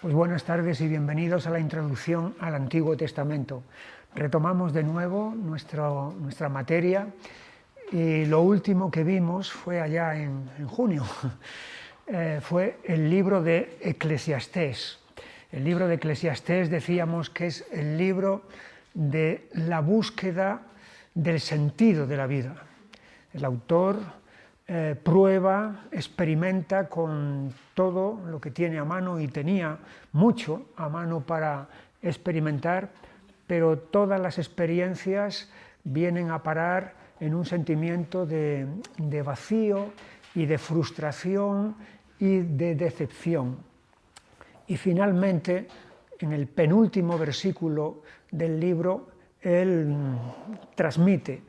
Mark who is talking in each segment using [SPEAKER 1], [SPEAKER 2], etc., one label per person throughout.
[SPEAKER 1] Pues buenas tardes y bienvenidos a la introducción al Antiguo Testamento. Retomamos de nuevo nuestra materia y lo último que vimos fue allá en junio, fue el libro de Eclesiastés. El libro de Eclesiastés decíamos que es el libro de la búsqueda del sentido de la vida. El autor prueba, experimenta con todo lo que tiene a mano y tenía mucho a mano para experimentar, pero todas las experiencias vienen a parar en un sentimiento de vacío y de frustración y de decepción. Y finalmente, en el penúltimo versículo del libro, él transmite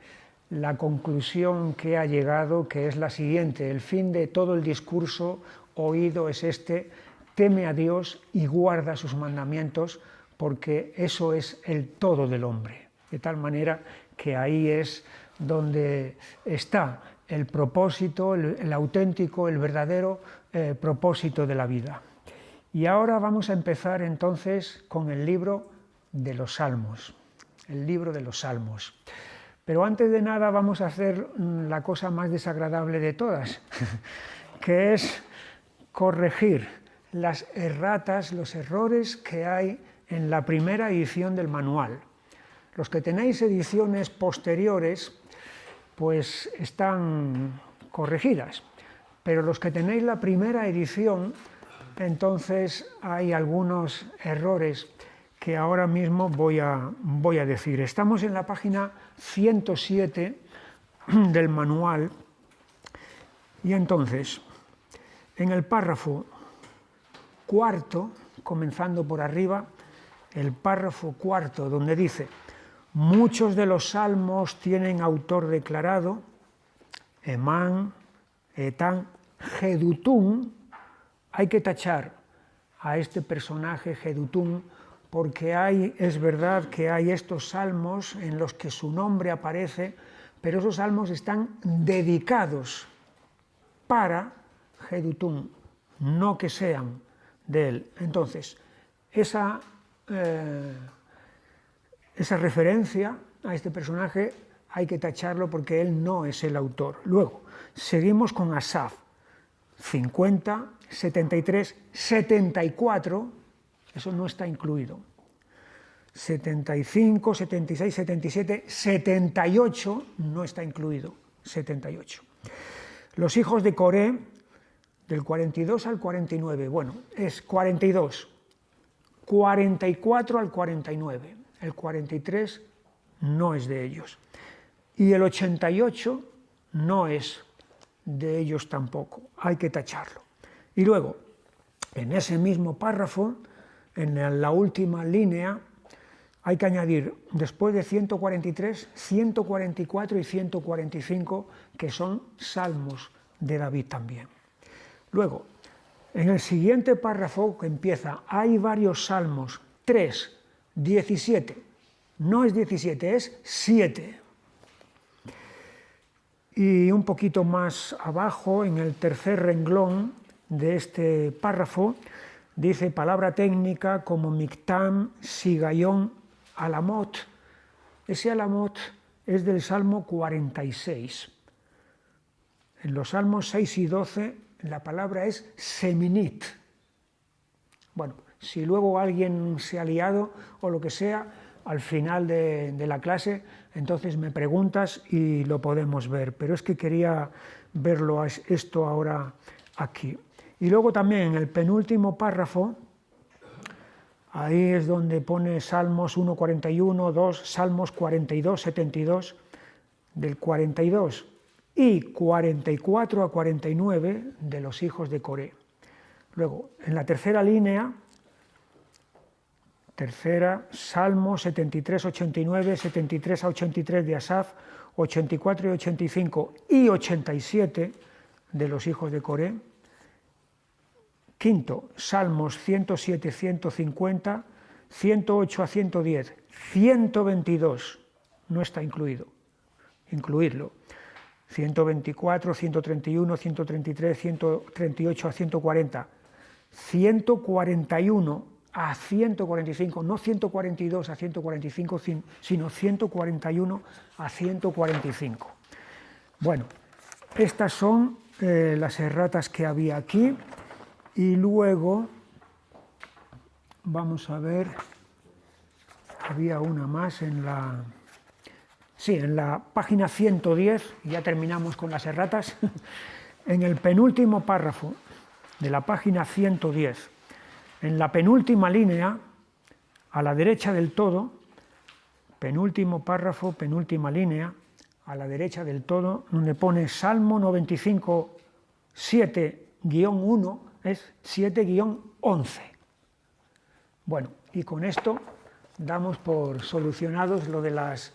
[SPEAKER 1] la conclusión que ha llegado, que es la siguiente: el fin de todo el discurso oído es este: teme a Dios y guarda sus mandamientos, porque eso es el todo del hombre. De tal manera que ahí es donde está el propósito, el auténtico, el verdadero propósito de la vida. Y ahora vamos a empezar entonces con el libro de los Salmos, el libro de los Salmos. Pero antes de nada vamos a hacer la cosa más desagradable de todas, que es corregir las erratas, los errores que hay en la primera edición del manual. Los que tenéis ediciones posteriores, pues están corregidas, pero los que tenéis la primera edición, entonces hay algunos errores que ahora mismo voy a decir. Estamos en la página 107 del manual y entonces en el párrafo cuarto, comenzando por arriba, el párrafo cuarto donde dice: muchos de los salmos tienen autor declarado, Emán, Etán, Jedutún. Hay que tachar a este personaje Jedutún, porque es verdad que hay estos salmos en los que su nombre aparece, pero esos salmos están dedicados para Jedutún, no que sean de él. Entonces, esa referencia a este personaje hay que tacharlo porque él no es el autor. Luego, seguimos con Asaf, 50, 73, 74, eso no está incluido. 75, 76, 77, 78 no está incluido. 78. Los hijos de Coré, del 42 al 49, bueno, es 42, 44 al 49, el 43 no es de ellos. Y el 88 no es de ellos tampoco, hay que tacharlo. Y luego, en ese mismo párrafo, en la última línea, hay que añadir, después de 143, 144 y 145, que son salmos de David también. Luego, en el siguiente párrafo que empieza, hay varios salmos, 3, 17, no es 17, es 7. Y un poquito más abajo, en el tercer renglón de este párrafo, dice palabra técnica como Mictam, Sigayón, Alamot. Ese Alamot es del Salmo 46. En los Salmos 6 y 12 la palabra es Seminit. Bueno, si luego alguien se ha liado o lo que sea, al final de la clase, entonces me preguntas y lo podemos ver. Pero es que quería verlo esto ahora aquí. Y luego también en el penúltimo párrafo, ahí es donde pone Salmos 1, 41, 2, Salmos 42, 72, del 42 y 44 a 49 de los hijos de Coré. Luego, en la tercera línea, Salmos 73, 89, 73 a 83 de Asaf, 84 y 85 y 87 de los hijos de Coré. Quinto, Salmos 107, 150, 108 a 110, 122, no está incluido, incluirlo. 124, 131, 133, 138 a 140, 141 a 145, no 142 a 145, sino 141 a 145. Bueno, estas son las erratas que había aquí, y luego vamos a ver, había una más en la... Sí, en la página 110, ya terminamos con las erratas, en el penúltimo párrafo de la página 110, en la penúltima línea, a la derecha del todo, penúltimo párrafo, penúltima línea, a la derecha del todo, donde pone Salmo 95, 7-1, es 7-11. Bueno, y con esto damos por solucionados lo de las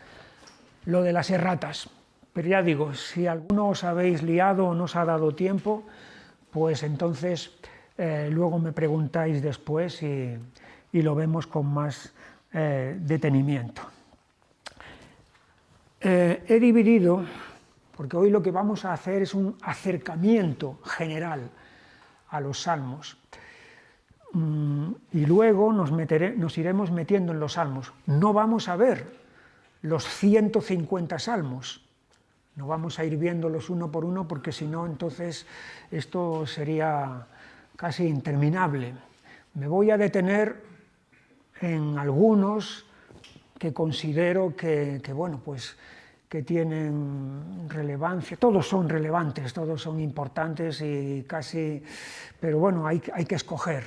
[SPEAKER 1] erratas. Pero ya digo, si alguno os habéis liado o no os ha dado tiempo, pues entonces luego me preguntáis después y lo vemos con más detenimiento. He dividido, porque hoy lo que vamos a hacer es un acercamiento general a los salmos, y luego nos iremos metiendo en los salmos. No vamos a ver los 150 salmos, no vamos a ir viéndolos uno por uno, porque si no, entonces esto sería casi interminable. Me voy a detener en algunos que considero que bueno, pues que tienen relevancia. Todos son relevantes, todos son importantes y casi, pero bueno, hay que escoger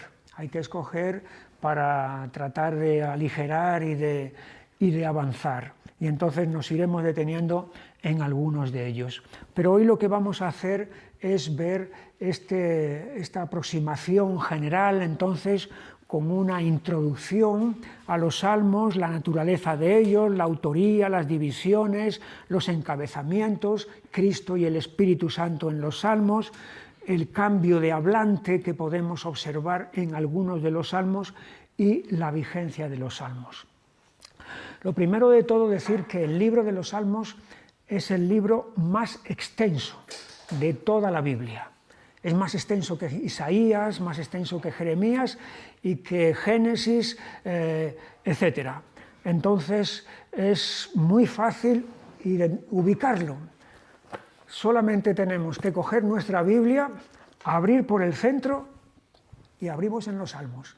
[SPEAKER 1] para tratar de aligerar y de avanzar. Y entonces nos iremos deteniendo en algunos de ellos. Pero hoy lo que vamos a hacer es ver esta aproximación general, entonces, con una introducción a los salmos, la naturaleza de ellos, la autoría, las divisiones, los encabezamientos, Cristo y el Espíritu Santo en los salmos, el cambio de hablante que podemos observar en algunos de los salmos y la vigencia de los salmos. Lo primero de todo, decir que el libro de los salmos es el libro más extenso de toda la Biblia. Es más extenso que Isaías, más extenso que Jeremías y que Génesis, etc. Entonces es muy fácil ubicarlo. Solamente tenemos que coger nuestra Biblia, abrir por el centro y abrimos en los Salmos.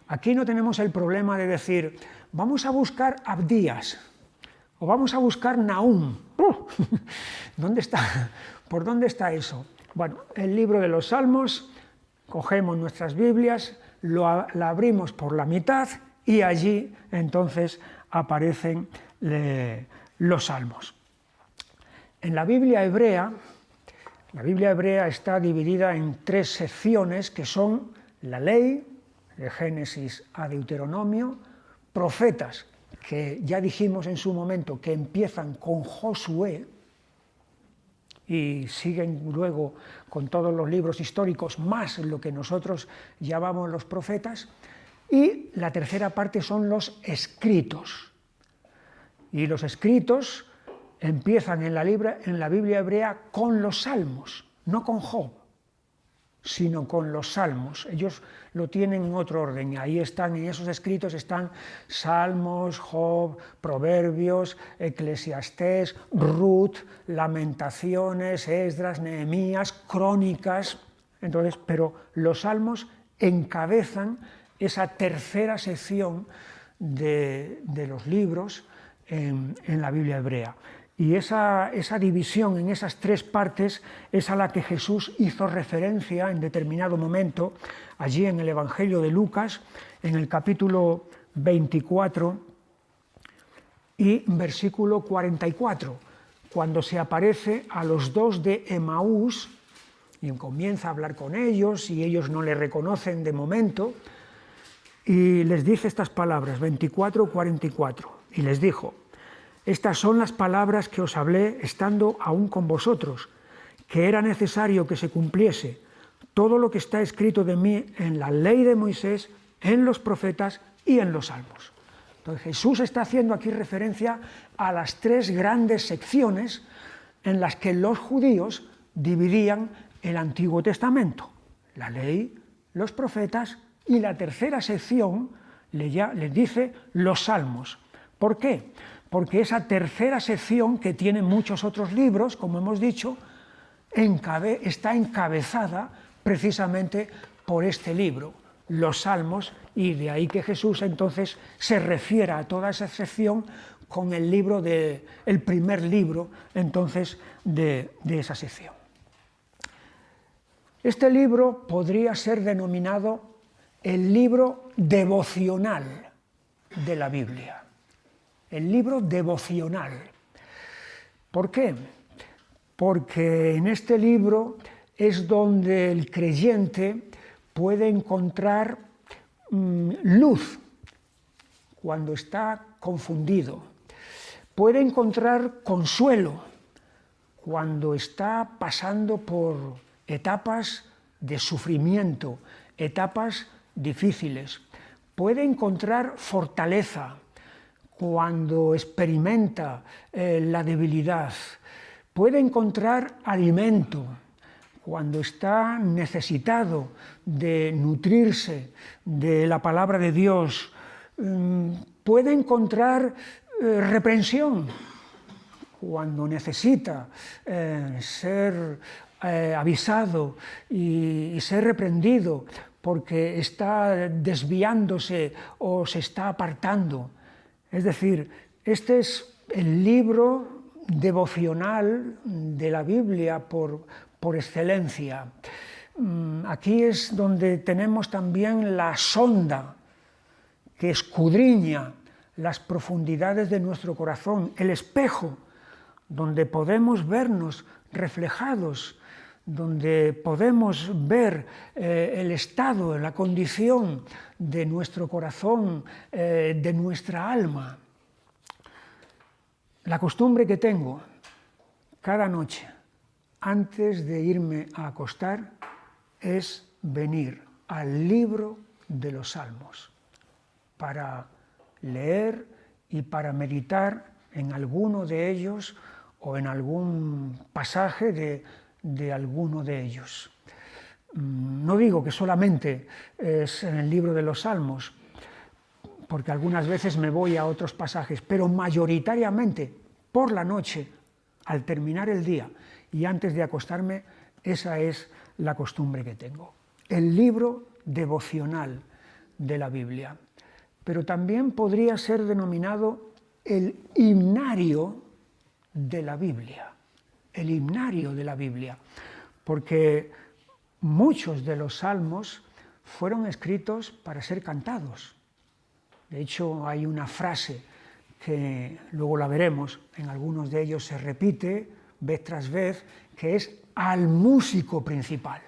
[SPEAKER 1] Aquí no tenemos el problema de decir, vamos a buscar Abdías o vamos a buscar Nahum. ¿Dónde está? ¿Por dónde está eso? Bueno, el libro de los Salmos, cogemos nuestras Biblias, la abrimos por la mitad y allí entonces aparecen los Salmos. En la Biblia hebrea está dividida en 3 secciones que son la ley, de Génesis a Deuteronomio, profetas, que ya dijimos en su momento que empiezan con Josué y siguen luego con todos los libros históricos, más lo que nosotros llamamos los profetas, y la tercera parte son los escritos. Y los escritos empiezan en la Biblia hebrea con los Salmos, no con Job, sino con los Salmos. Ellos lo tienen en otro orden. Ahí están, en esos escritos están Salmos, Job, Proverbios, Eclesiastés, Ruth, Lamentaciones, Esdras, Nehemías, Crónicas. Entonces, pero los Salmos encabezan esa tercera sección de los libros en la Biblia hebrea. Y esa división en esas 3 partes es a la que Jesús hizo referencia en determinado momento, allí en el Evangelio de Lucas, en el capítulo 24 y versículo 44, cuando se aparece a los 2 de Emaús y comienza a hablar con ellos y ellos no le reconocen de momento, y les dice estas palabras, 24-44, y les dijo: estas son las palabras que os hablé estando aún con vosotros, que era necesario que se cumpliese todo lo que está escrito de mí en la ley de Moisés, en los profetas y en los salmos. Entonces Jesús está haciendo aquí referencia a las 3 grandes secciones en las que los judíos dividían el Antiguo Testamento: la ley, los profetas, y la tercera sección le dice los salmos. ¿Por qué? Porque esa tercera sección, que tiene muchos otros libros, como hemos dicho, está encabezada precisamente por este libro, los salmos, y de ahí que Jesús entonces se refiera a toda esa sección con el primer libro entonces de esa sección. Este libro podría ser denominado el libro devocional de la Biblia. El libro devocional. ¿Por qué? Porque en este libro es donde el creyente puede encontrar luz cuando está confundido. Puede encontrar consuelo cuando está pasando por etapas de sufrimiento, etapas difíciles. Puede encontrar fortaleza cuando experimenta la debilidad. Puede encontrar alimento cuando está necesitado de nutrirse de la palabra de Dios. Puede encontrar reprensión cuando necesita ser avisado y ser reprendido porque está desviándose o se está apartando. Es decir, este es el libro devocional de la Biblia por excelencia. Aquí es donde tenemos también la sonda que escudriña las profundidades de nuestro corazón, el espejo donde podemos vernos reflejados, donde podemos ver el estado, la condición de nuestro corazón, de nuestra alma. La costumbre que tengo cada noche, antes de irme a acostar, es venir al libro de los Salmos para leer y para meditar en alguno de ellos o en algún pasaje de alguno de ellos. No digo que solamente es en el libro de los Salmos, porque algunas veces me voy a otros pasajes, pero mayoritariamente por la noche, al terminar el día y antes de acostarme, esa es la costumbre que tengo. El libro devocional de la Biblia. Pero también podría ser denominado el himnario de la Biblia. El himnario de la Biblia. Porque muchos de los salmos fueron escritos para ser cantados. De hecho, hay una frase que luego la veremos, en algunos de ellos se repite vez tras vez, que es al músico principal.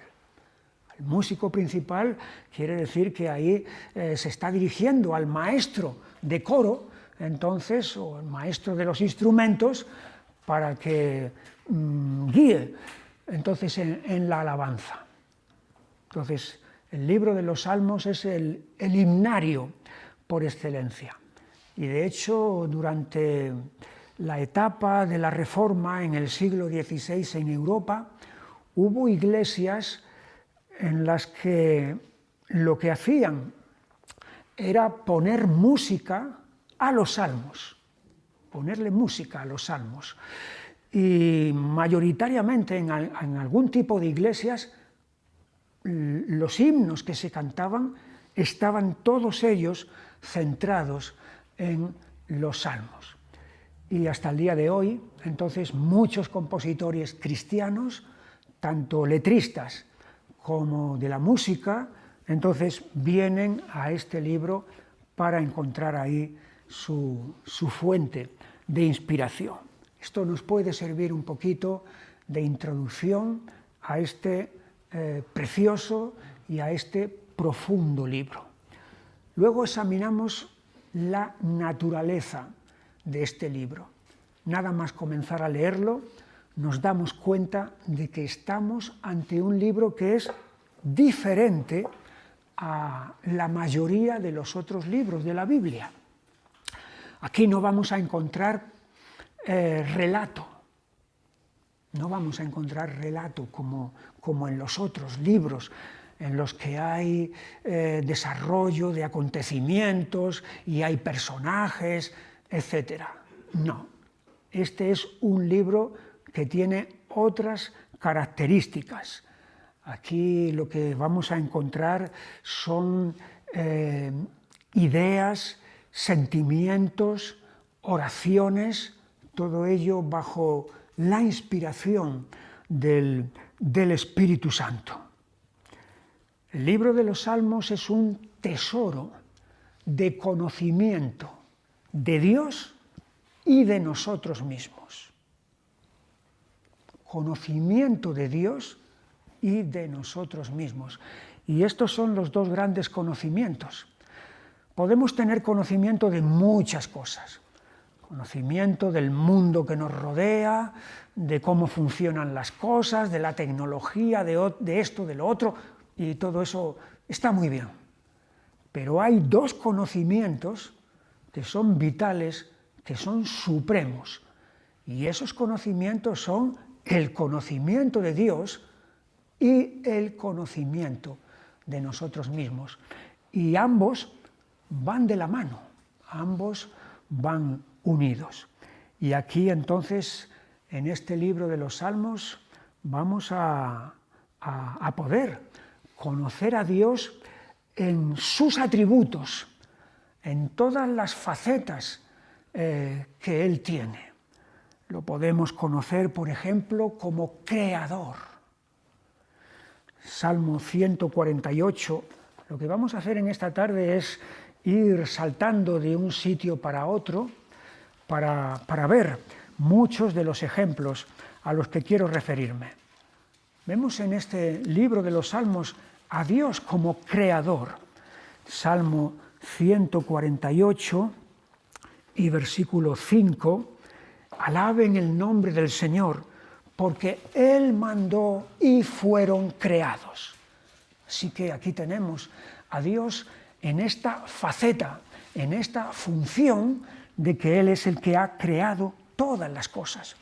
[SPEAKER 1] El músico principal quiere decir que ahí se está dirigiendo al maestro de coro, entonces, o el maestro de los instrumentos, para que guíe entonces en la alabanza. Entonces, el libro de los Salmos es el himnario por excelencia. Y de hecho, durante la etapa de la Reforma en el siglo XVI en Europa, hubo iglesias en las que lo que hacían era poner música a los salmos, ponerle música a los salmos. Y mayoritariamente en algún tipo de iglesias, los himnos que se cantaban estaban todos ellos centrados en los salmos. Y hasta el día de hoy, entonces, muchos compositores cristianos, tanto letristas como de la música, entonces vienen a este libro para encontrar ahí su fuente de inspiración. Esto nos puede servir un poquito de introducción a este precioso y a este profundo libro. Luego examinamos la naturaleza de este libro. Nada más comenzar a leerlo, nos damos cuenta de que estamos ante un libro que es diferente a la mayoría de los otros libros de la Biblia. Aquí no vamos a encontrar relato, no vamos a encontrar relato como en los otros libros. en los que hay desarrollo de acontecimientos y hay personajes, etc. No, este es un libro que tiene otras características. Aquí lo que vamos a encontrar son ideas, sentimientos, oraciones, todo ello bajo la inspiración del Espíritu Santo. El libro de los Salmos es un tesoro de conocimiento de Dios y de nosotros mismos. Conocimiento de Dios y de nosotros mismos. Y estos son los dos grandes conocimientos. Podemos tener conocimiento de muchas cosas. Conocimiento del mundo que nos rodea, de cómo funcionan las cosas, de la tecnología, de esto, de lo otro, y todo eso está muy bien. Pero hay dos conocimientos que son vitales, que son supremos, y esos conocimientos son el conocimiento de Dios y el conocimiento de nosotros mismos. Y ambos van de la mano, ambos van unidos. Y aquí entonces, en este libro de los Salmos, vamos a poder conocer a Dios en sus atributos, en todas las facetas que Él tiene. Lo podemos conocer, por ejemplo, como creador. Salmo 148, lo que vamos a hacer en esta tarde es ir saltando de un sitio para otro para ver muchos de los ejemplos a los que quiero referirme. Vemos en este libro de los Salmos a Dios como creador. Salmo 148 y versículo 5, alaben el nombre del Señor, porque Él mandó y fueron creados. Así que aquí tenemos a Dios en esta faceta, en esta función de que Él es el que ha creado todas las cosas.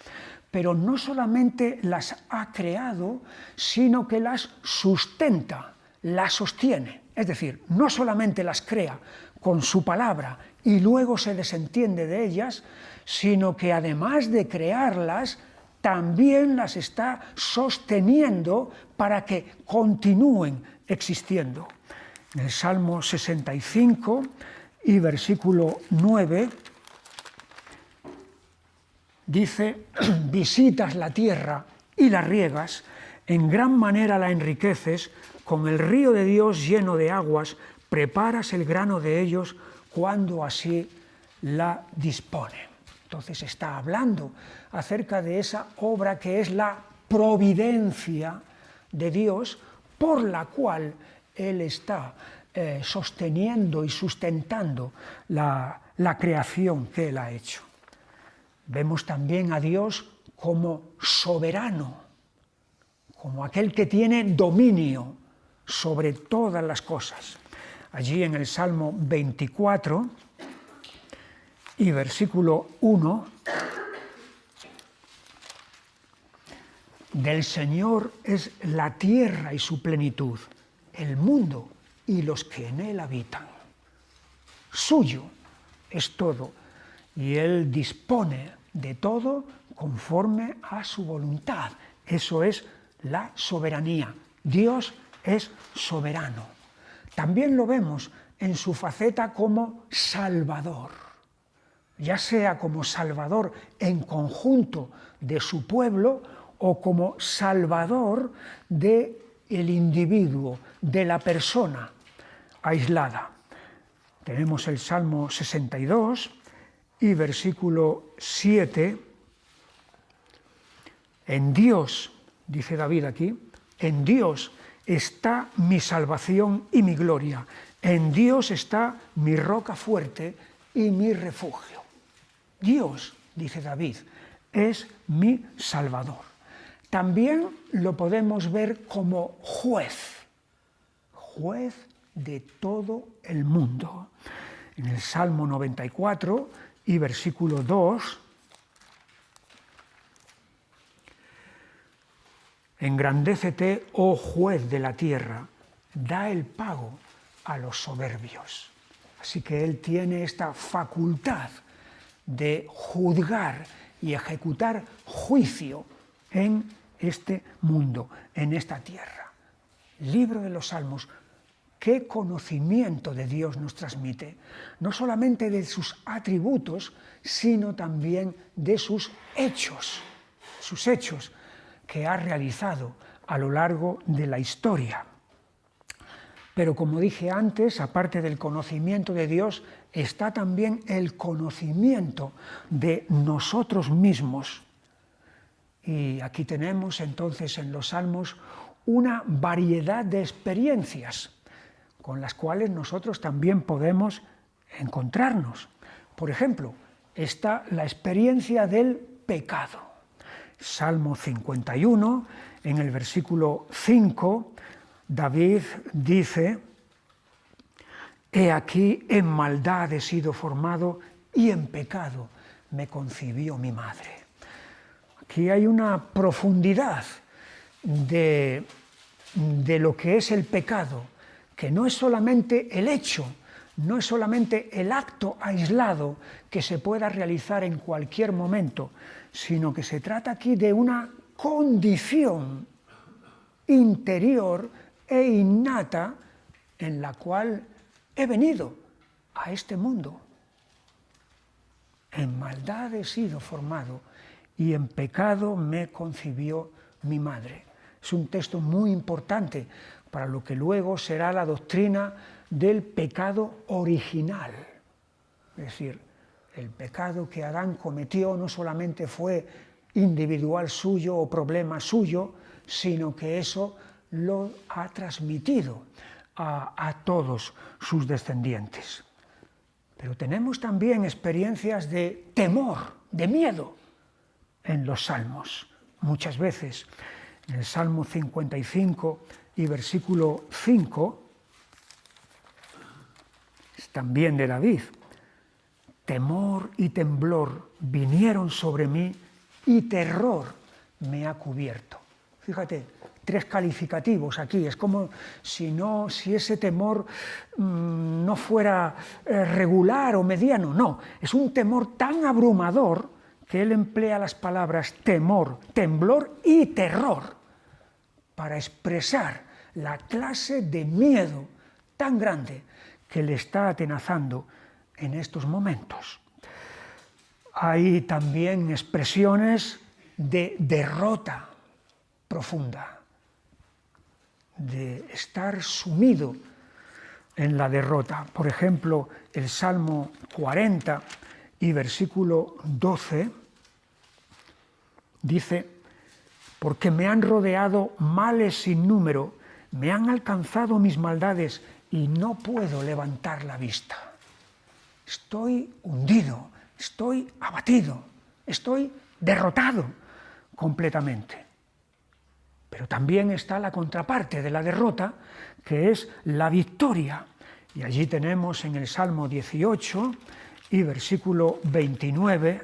[SPEAKER 1] Pero no solamente las ha creado, sino que las sustenta, las sostiene. Es decir, no solamente las crea con su palabra y luego se desentiende de ellas, sino que además de crearlas, también las está sosteniendo para que continúen existiendo. En el Salmo 65 y versículo 9 dice: visitas la tierra y la riegas, en gran manera la enriqueces, con el río de Dios lleno de aguas, preparas el grano de ellos cuando así la dispone. Entonces está hablando acerca de esa obra que es la providencia de Dios, por la cual Él está sosteniendo y sustentando la creación que Él ha hecho. Vemos también a Dios como soberano, como aquel que tiene dominio sobre todas las cosas. Allí en el Salmo 24 y versículo 1, del Señor es la tierra y su plenitud, el mundo y los que en él habitan. Suyo es todo, y Él dispone de todo conforme a su voluntad. Eso es la soberanía. Dios es soberano. También lo vemos en su faceta como Salvador, ya sea como Salvador en conjunto de su pueblo o como Salvador del individuo, de la persona aislada. Tenemos el Salmo 62 y versículo 7. En Dios, dice David aquí, en Dios está mi salvación y mi gloria. En Dios está mi roca fuerte y mi refugio. Dios, dice David, es mi Salvador. También lo podemos ver como juez, juez de todo el mundo. En el Salmo 94 y versículo 2, engrandécete, oh juez de la tierra, da el pago a los soberbios. Así que Él tiene esta facultad de juzgar y ejecutar juicio en este mundo, en esta tierra. Libro de los Salmos, qué conocimiento de Dios nos transmite, no solamente de sus atributos, sino también de sus hechos que ha realizado a lo largo de la historia. Pero como dije antes, aparte del conocimiento de Dios, está también el conocimiento de nosotros mismos. Y aquí tenemos entonces en los Salmos una variedad de experiencias con las cuales nosotros también podemos encontrarnos. Por ejemplo, está la experiencia del pecado. Salmo 51, en el versículo 5, David dice: «He aquí, en maldad he sido formado y en pecado me concibió mi madre». Aquí hay una profundidad de lo que es el pecado, que no es solamente el hecho, no es solamente el acto aislado que se pueda realizar en cualquier momento, sino que se trata aquí de una condición interior e innata en la cual he venido a este mundo. En maldad he sido formado y en pecado me concibió mi madre. Es un texto muy importante para lo que luego será la doctrina del pecado original. Es decir, el pecado que Adán cometió no solamente fue individual suyo o problema suyo, sino que eso lo ha transmitido a todos sus descendientes. Pero tenemos también experiencias de temor, de miedo en los salmos. Muchas veces, en el Salmo 55 y versículo 5, es también de David: «Temor y temblor vinieron sobre mí y terror me ha cubierto». Fíjate, 3 calificativos aquí. Es como si ese temor no fuera regular o mediano. No, es un temor tan abrumador que él emplea las palabras temor, temblor y terror para expresar la clase de miedo tan grande que le está atenazando en estos momentos. Hay también expresiones de derrota profunda, de estar sumido en la derrota. Por ejemplo, el Salmo 40 y versículo 12 dice: «Porque me han rodeado males sin número, me han alcanzado mis maldades y no puedo levantar la vista». Estoy hundido, estoy abatido, estoy derrotado completamente. Pero también está la contraparte de la derrota, que es la victoria. Y allí tenemos en el Salmo 18 y versículo 29: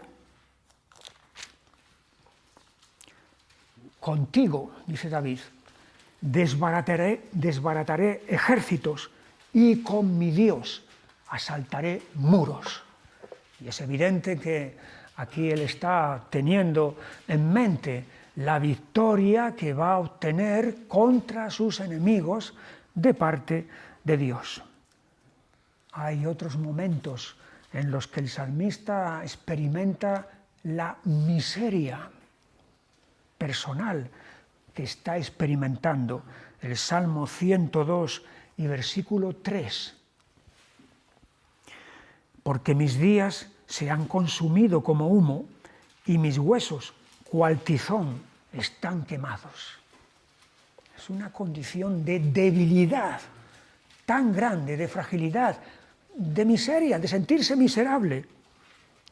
[SPEAKER 1] «Contigo», dice David, desbarataré ejércitos y con mi Dios asaltaré muros». Y es evidente que aquí él está teniendo en mente la victoria que va a obtener contra sus enemigos de parte de Dios. Hay otros momentos en los que el salmista experimenta la miseria personal que está experimentando. El Salmo 102 y versículo 3. «Porque mis días se han consumido como humo y mis huesos, cual tizón, están quemados». Es una condición de debilidad tan grande, de fragilidad, de miseria, de sentirse miserable,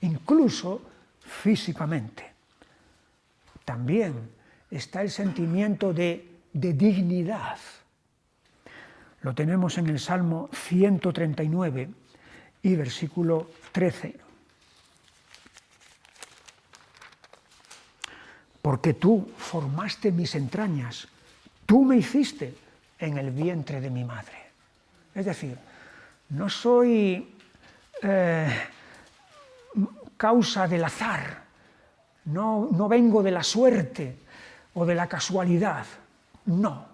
[SPEAKER 1] incluso físicamente. También está el sentimiento de dignidad. Lo tenemos en el Salmo 139 y versículo 13. «Porque tú formaste mis entrañas, tú me hiciste en el vientre de mi madre. Es decir, no soy causa del azar, no vengo de la suerte o de la casualidad, no.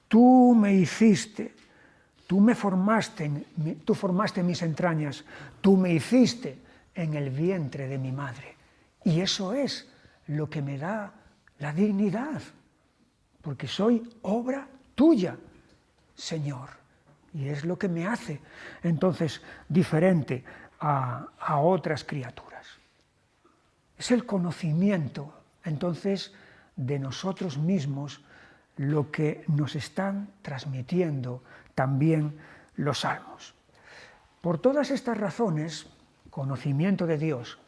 [SPEAKER 1] Tú me hiciste, tú me formaste, tú formaste mis entrañas, tú me hiciste en el vientre de mi madre. Y eso es lo que me da la dignidad, porque soy obra tuya, Señor. Y es lo que me hace entonces diferente a otras criaturas. Es el conocimiento entonces de nosotros mismos lo que nos están transmitiendo también los salmos. Por todas estas razones, conocimiento de Dios,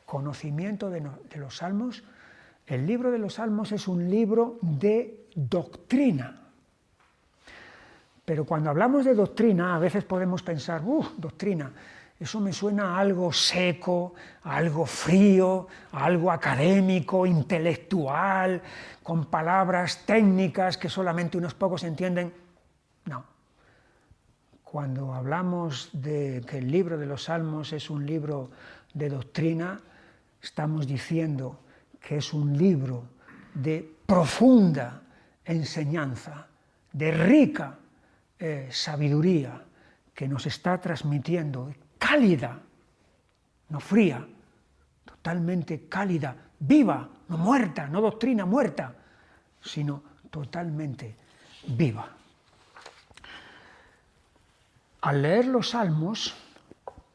[SPEAKER 1] conocimiento de los salmos, el libro de los salmos es un libro de doctrina. Pero cuando hablamos de doctrina, a veces podemos pensar, doctrina, eso me suena a algo seco, a algo frío, a algo académico, intelectual, con palabras técnicas que solamente unos pocos entienden. No. Cuando hablamos de que el libro de los Salmos es un libro de doctrina, estamos diciendo que es un libro de profunda enseñanza, de rica sabiduría que nos está transmitiendo, cálida, no fría, totalmente cálida, viva, no muerta, no doctrina muerta, sino totalmente viva. Al leer los salmos,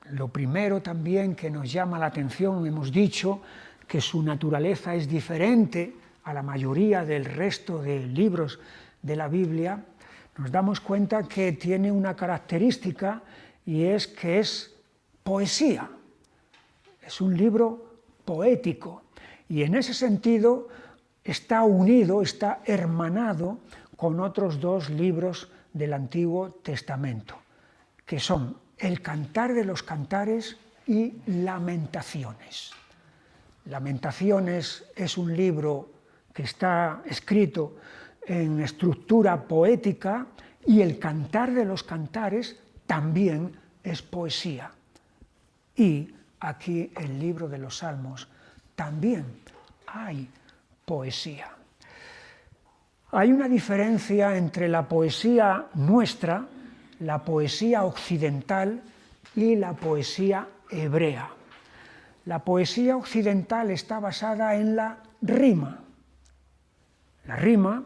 [SPEAKER 1] lo primero también que nos llama la atención, hemos dicho que su naturaleza es diferente a la mayoría del resto de libros de la Biblia, nos damos cuenta que tiene una característica y es que es poesía. Es un libro poético y en ese sentido está unido, está hermanado con otros dos libros del Antiguo Testamento, que son el Cantar de los Cantares y Lamentaciones. Lamentaciones es un libro que está escrito en estructura poética y el Cantar de los Cantares también es poesía. Y aquí el libro de los Salmos también hay poesía. Hay una diferencia entre la poesía nuestra, la poesía occidental y la poesía hebrea. La poesía occidental está basada en la rima. La rima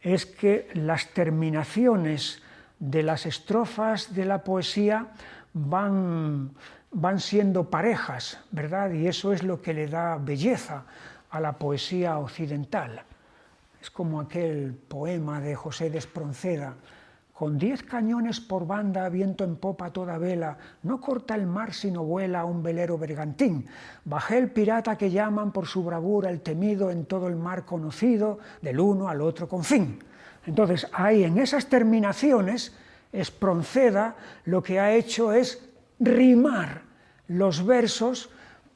[SPEAKER 1] es que las terminaciones de las estrofas de la poesía van siendo parejas, ¿verdad? Y eso es lo que le da belleza a la poesía occidental. Es como aquel poema de José de Espronceda: con 10 cañones por banda, viento en popa a toda vela, no corta el mar sino vuela un velero bergantín. Bajé el pirata que llaman por su bravura el temido, en todo el mar conocido, del uno al otro confín. Entonces, ahí en esas terminaciones, Espronceda lo que ha hecho es rimar los versos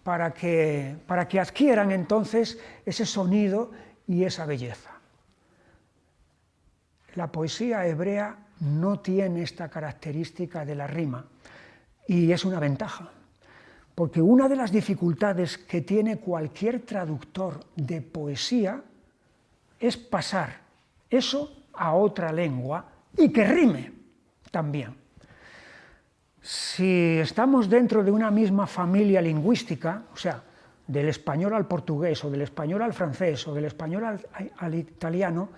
[SPEAKER 1] para que adquieran entonces ese sonido y esa belleza. La poesía hebrea no tiene esta característica de la rima y es una ventaja, porque una de las dificultades que tiene cualquier traductor de poesía es pasar eso a otra lengua y que rime también. Si estamos dentro de una misma familia lingüística, o sea, del español al portugués o del español al francés o del español al italiano,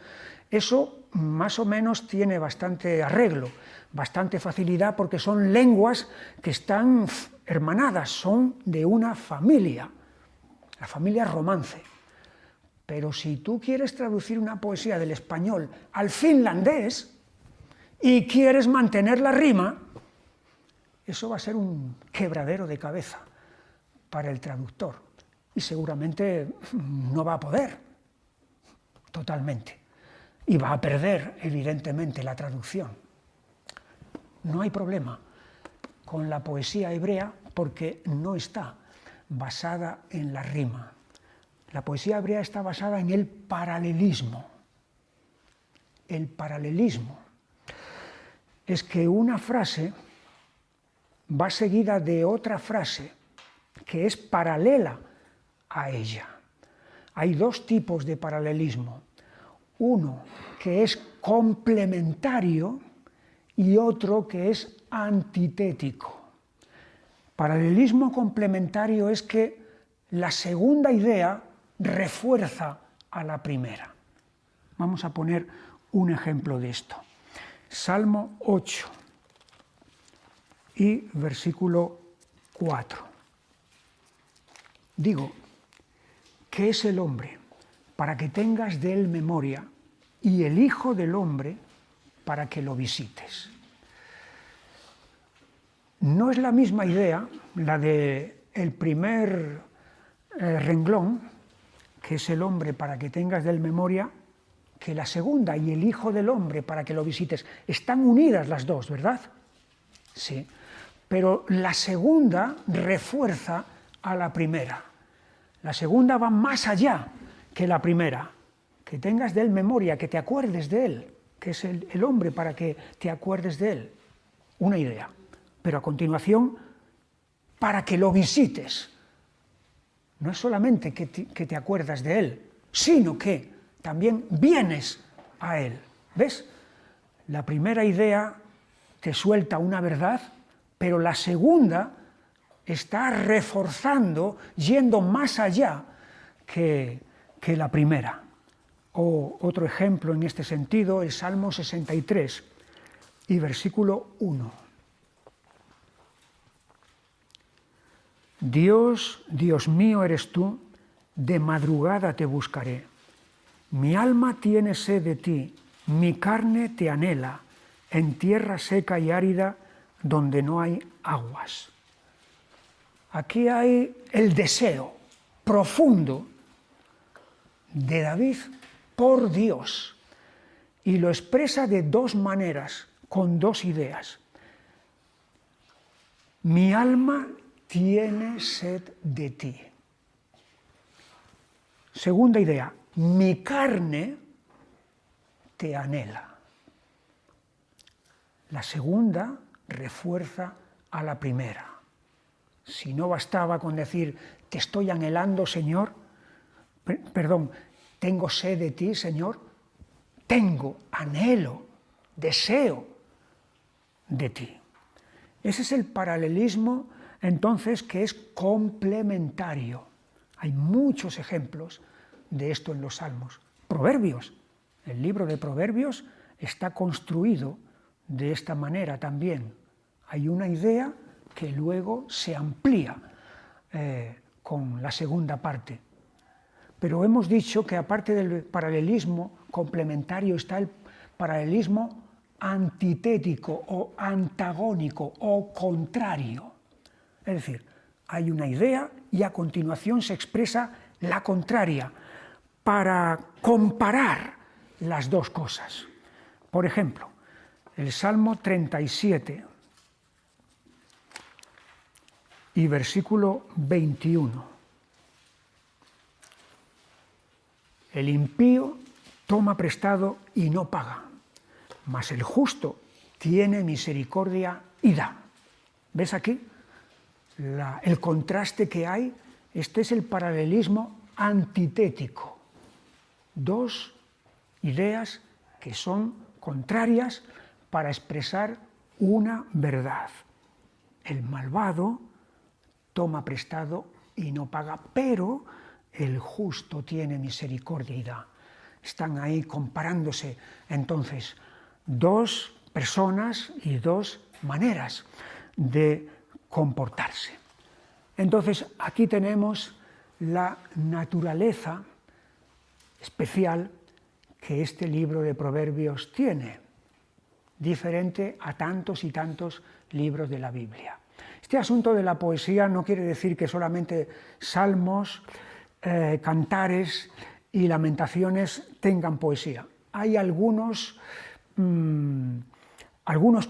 [SPEAKER 1] eso más o menos tiene bastante arreglo, bastante facilidad, porque son lenguas que están hermanadas, son de una familia, la familia romance. Pero si tú quieres traducir una poesía del español al finlandés y quieres mantener la rima, eso va a ser un quebradero de cabeza para el traductor y seguramente no va a poder totalmente. Y va a perder, evidentemente, la traducción. No hay problema con la poesía hebrea porque no está basada en la rima. La poesía hebrea está basada en el paralelismo. el paralelismo. Es que una frase va seguida de otra frase que es paralela a ella. Hay dos tipos de paralelismo. Uno que es complementario y otro que es antitético. Paralelismo complementario es que la segunda idea refuerza a la primera. Vamos a poner un ejemplo de esto. Salmo 8 y versículo 4. Digo, ¿qué es el hombre para que tengas de él memoria, y el Hijo del Hombre para que lo visites? No es la misma idea la del primer renglón, que es el hombre para que tengas de él memoria, que la segunda, y el Hijo del Hombre para que lo visites. Están unidas las dos, ¿verdad? Sí. Pero la segunda refuerza a la primera. La segunda va más allá que la primera. Que tengas de él memoria, que te acuerdes de él, que es el hombre para que te acuerdes de él. Una idea. Pero a continuación, para que lo visites. No es solamente que te acuerdas de él, sino que también vienes a él. ¿Ves? La primera idea te suelta una verdad, pero la segunda está reforzando, yendo más allá que la primera. O otro ejemplo en este sentido, el Salmo 63 y versículo 1. Dios, Dios mío eres tú, de madrugada te buscaré. Mi alma tiene sed de ti, mi carne te anhela, en tierra seca y árida donde no hay aguas. Aquí hay el deseo profundo de David por Dios, y lo expresa de dos maneras, con dos ideas. Mi alma tiene sed de ti. Segunda idea, mi carne te anhela. La segunda refuerza a la primera. Si no bastaba con decir, te estoy anhelando, Señor, tengo sed de ti, Señor, tengo anhelo, deseo de ti. Ese es el paralelismo, entonces, que es complementario. Hay muchos ejemplos de esto en los Salmos. Proverbios, el libro de Proverbios está construido de esta manera también. Hay una idea que luego se amplía con la segunda parte. Pero hemos dicho que aparte del paralelismo complementario está el paralelismo antitético o antagónico o contrario. Es decir, hay una idea y a continuación se expresa la contraria para comparar las dos cosas. Por ejemplo, el Salmo 37 y versículo 21. El impío toma prestado y no paga, mas el justo tiene misericordia y da. ¿Ves aquí el contraste que hay? Este es el paralelismo antitético. Dos ideas que son contrarias para expresar una verdad. El malvado toma prestado y no paga, pero el justo tiene misericordia y da. Están ahí comparándose entonces dos personas y dos maneras de comportarse. Entonces aquí tenemos la naturaleza especial que este libro de Proverbios tiene, diferente a tantos y tantos libros de la Biblia. Este asunto de la poesía no quiere decir que solamente salmos, cantares y lamentaciones tengan poesía. Hay algunos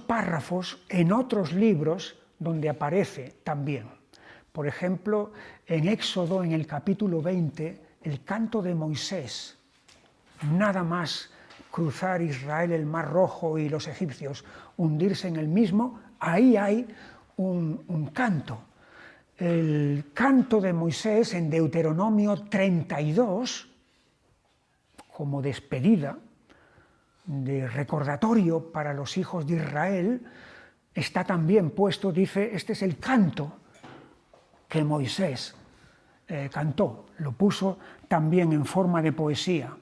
[SPEAKER 1] párrafos en otros libros donde aparece también. Por ejemplo, en Éxodo, en el capítulo 20, el canto de Moisés, nada más cruzar Israel el Mar Rojo y los egipcios hundirse en el mismo, ahí hay un canto. El canto de Moisés en Deuteronomio 32, como despedida, de recordatorio para los hijos de Israel, está también puesto, dice, este es el canto que Moisés cantó, lo puso también en forma de poesía.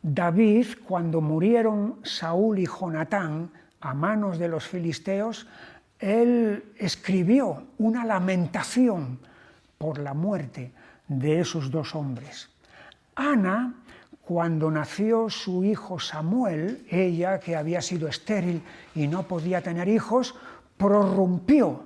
[SPEAKER 1] David, cuando murieron Saúl y Jonatán a manos de los filisteos, él escribió una lamentación por la muerte de esos dos hombres. Ana, cuando nació su hijo Samuel, ella, que había sido estéril y no podía tener hijos, prorrumpió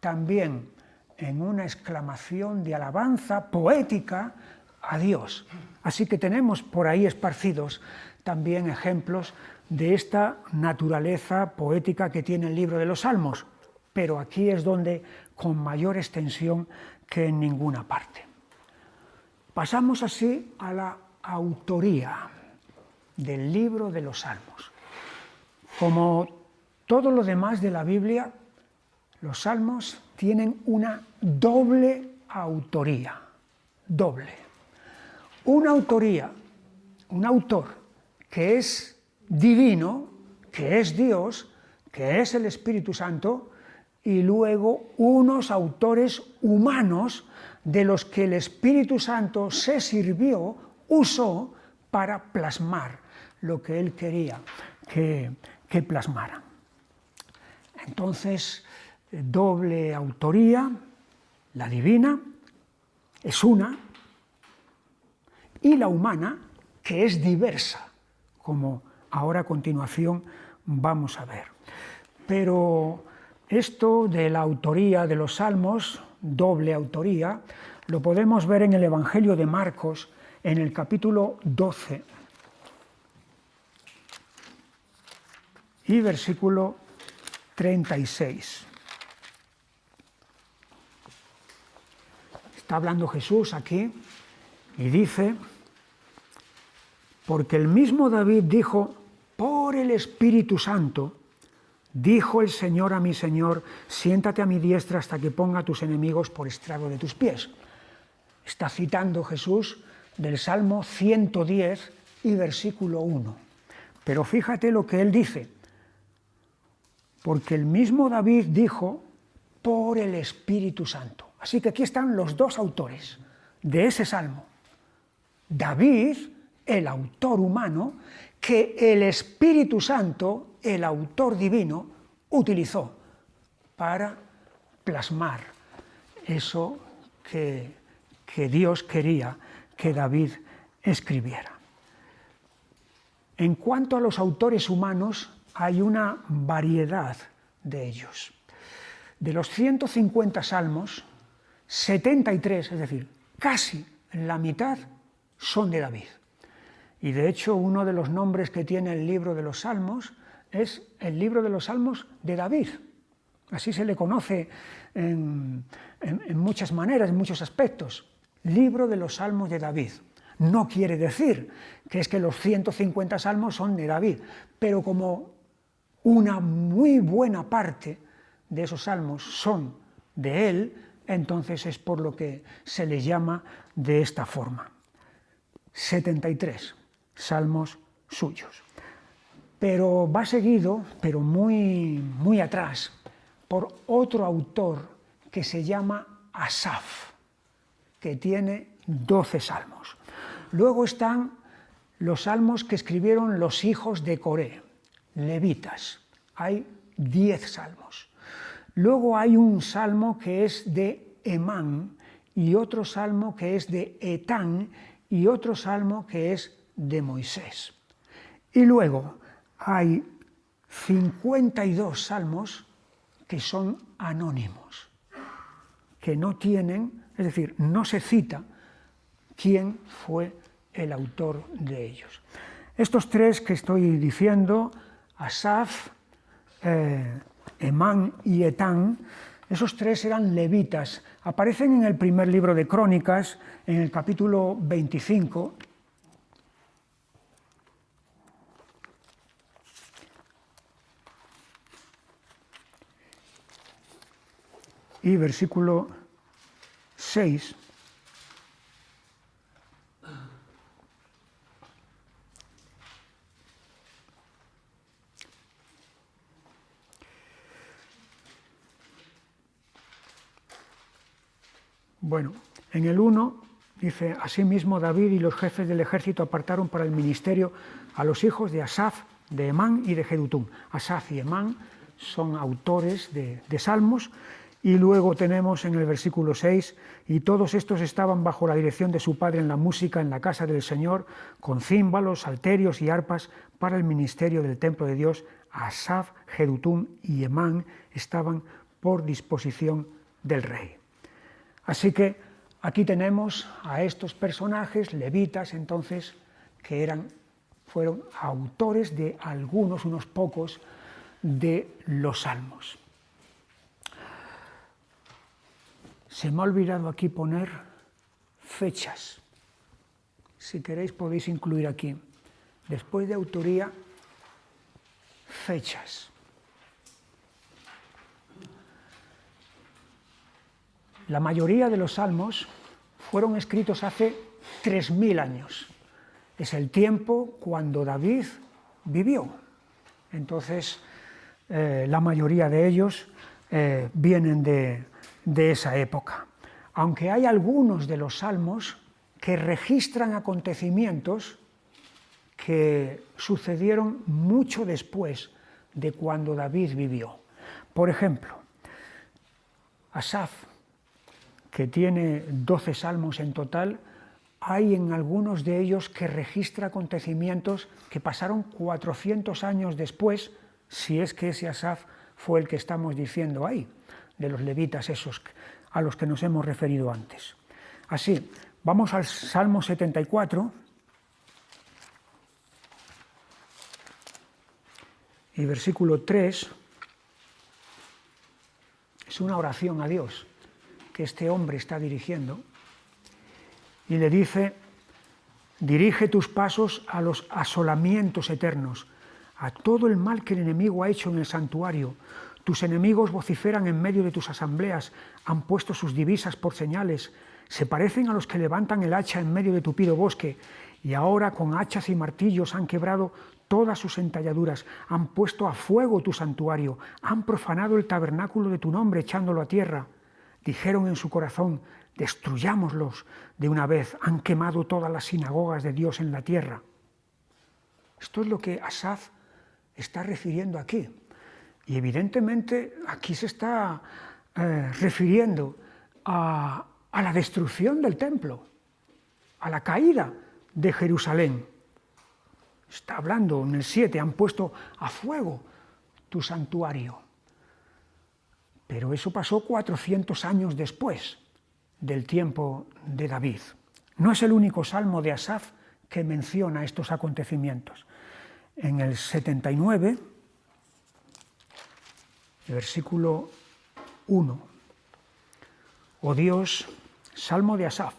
[SPEAKER 1] también en una exclamación de alabanza poética a Dios. Así que tenemos por ahí esparcidos también ejemplos de esta naturaleza poética que tiene el libro de los Salmos, pero aquí es donde con mayor extensión que en ninguna parte. Pasamos así a la autoría del libro de los Salmos. Como todo lo demás de la Biblia, los Salmos tienen una doble autoría, doble. Una autoría, un autor que es divino, que es Dios, que es el Espíritu Santo, y luego unos autores humanos de los que el Espíritu Santo se sirvió, usó para plasmar lo que él quería que plasmara. Entonces, doble autoría, la divina es una, y la humana, que es diversa, como ahora a continuación vamos a ver. Pero esto de la autoría de los Salmos, doble autoría, lo podemos ver en el Evangelio de Marcos, en el capítulo 12 y versículo 36. Está hablando Jesús aquí y dice: porque el mismo David dijo, por el Espíritu Santo, dijo el Señor a mi Señor, siéntate a mi diestra hasta que ponga a tus enemigos por estrado de tus pies. Está citando Jesús del Salmo 110 y versículo 1. Pero fíjate lo que él dice, porque el mismo David dijo, por el Espíritu Santo. Así que aquí están los dos autores de ese Salmo. David, el autor humano, que el Espíritu Santo, el autor divino, utilizó para plasmar eso que Dios quería que David escribiera. En cuanto a los autores humanos, hay una variedad de ellos. De los 150 salmos, 73, es decir, casi la mitad, son de David. Y de hecho, uno de los nombres que tiene el libro de los Salmos es el libro de los Salmos de David. Así se le conoce en muchas maneras, en muchos aspectos. Libro de los Salmos de David. No quiere decir que es que los 150 salmos son de David, pero como una muy buena parte de esos salmos son de él, entonces es por lo que se le llama de esta forma. 73 salmos suyos. Pero va seguido, pero muy atrás, por otro autor que se llama Asaf, que tiene 12 salmos. Luego están los salmos que escribieron los hijos de Coré, levitas. Hay 10 salmos. Luego hay un salmo que es de Emán y otro salmo que es de Etán y otro salmo que es de Moisés. Y luego hay 52 salmos que son anónimos, que no tienen, es decir, no se cita quién fue el autor de ellos. Estos tres que estoy diciendo, Asaf, Emán y Etán, esos tres eran levitas. Aparecen en el primer libro de Crónicas, en el capítulo 25. y versículo 6. Bueno, en el 1 dice, asimismo David y los jefes del ejército apartaron para el ministerio a los hijos de Asaf, de Emán y de Jedutún. Asaf y Emán son autores de salmos, y luego tenemos en el versículo 6, y todos estos estaban bajo la dirección de su padre en la música en la casa del Señor, con címbalos, salterios y arpas para el ministerio del templo de Dios. Asaf, Jedutún y Emán estaban por disposición del rey. Así que aquí tenemos a estos personajes levitas, entonces, que fueron autores de algunos, unos pocos, de los salmos. Se me ha olvidado aquí poner fechas. Si queréis podéis incluir aquí, después de autoría, fechas. La mayoría de los salmos fueron escritos hace 3000 años. Es el tiempo cuando David vivió. Entonces, la mayoría de ellos vienen de esa época. Aunque hay algunos de los salmos que registran acontecimientos que sucedieron mucho después de cuando David vivió. Por ejemplo, Asaf, que tiene 12 salmos en total, hay en algunos de ellos que registra acontecimientos que pasaron 400 años después, si es que ese Asaf fue el que estamos diciendo ahí, de los levitas esos a los que nos hemos referido antes. Así, vamos al Salmo 74, y versículo 3, es una oración a Dios que este hombre está dirigiendo, y le dice: dirige tus pasos a los asolamientos eternos, a todo el mal que el enemigo ha hecho en el santuario. Tus enemigos vociferan en medio de tus asambleas, han puesto sus divisas por señales, se parecen a los que levantan el hacha en medio de tupido bosque, y ahora con hachas y martillos han quebrado todas sus entalladuras, han puesto a fuego tu santuario, han profanado el tabernáculo de tu nombre echándolo a tierra. Dijeron en su corazón: destruyámoslos de una vez, han quemado todas las sinagogas de Dios en la tierra. Esto es lo que Asaf está refiriendo aquí. Y evidentemente aquí se está refiriendo a la destrucción del templo, a la caída de Jerusalén. Está hablando en el 7, han puesto a fuego tu santuario. Pero eso pasó 400 años después del tiempo de David. No es el único salmo de Asaf que menciona estos acontecimientos. En el 79, versículo 1, oh Dios, salmo de Asaf,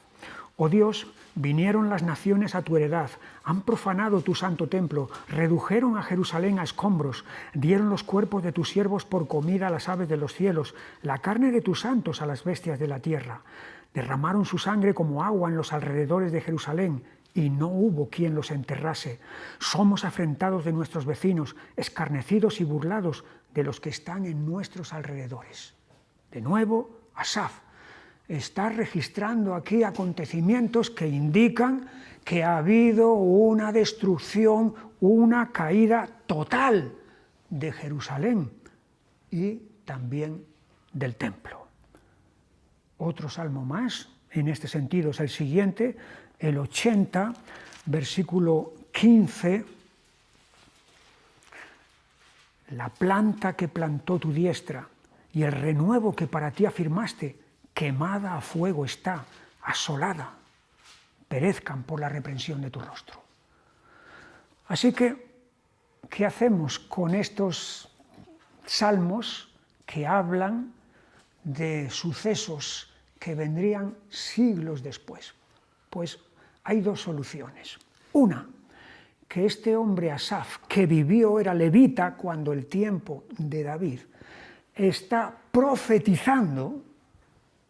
[SPEAKER 1] oh Dios, vinieron las naciones a tu heredad, han profanado tu santo templo, redujeron a Jerusalén a escombros, dieron los cuerpos de tus siervos por comida a las aves de los cielos, la carne de tus santos a las bestias de la tierra. Derramaron su sangre como agua en los alrededores de Jerusalén, y no hubo quien los enterrase. Somos afrentados de nuestros vecinos, escarnecidos y burlados de los que están en nuestros alrededores. De nuevo, Asaf está registrando aquí acontecimientos que indican que ha habido una destrucción, una caída total de Jerusalén y también del templo. Otro salmo más, en este sentido, es el siguiente, el 80, versículo 15. La planta que plantó tu diestra y el renuevo que para ti afirmaste, quemada a fuego está, asolada, perezcan por la reprensión de tu rostro. Así que, ¿qué hacemos con estos salmos que hablan de sucesos que vendrían siglos después? Pues hay dos soluciones. Una, que este hombre Asaf, que vivió, era levita cuando el tiempo de David, está profetizando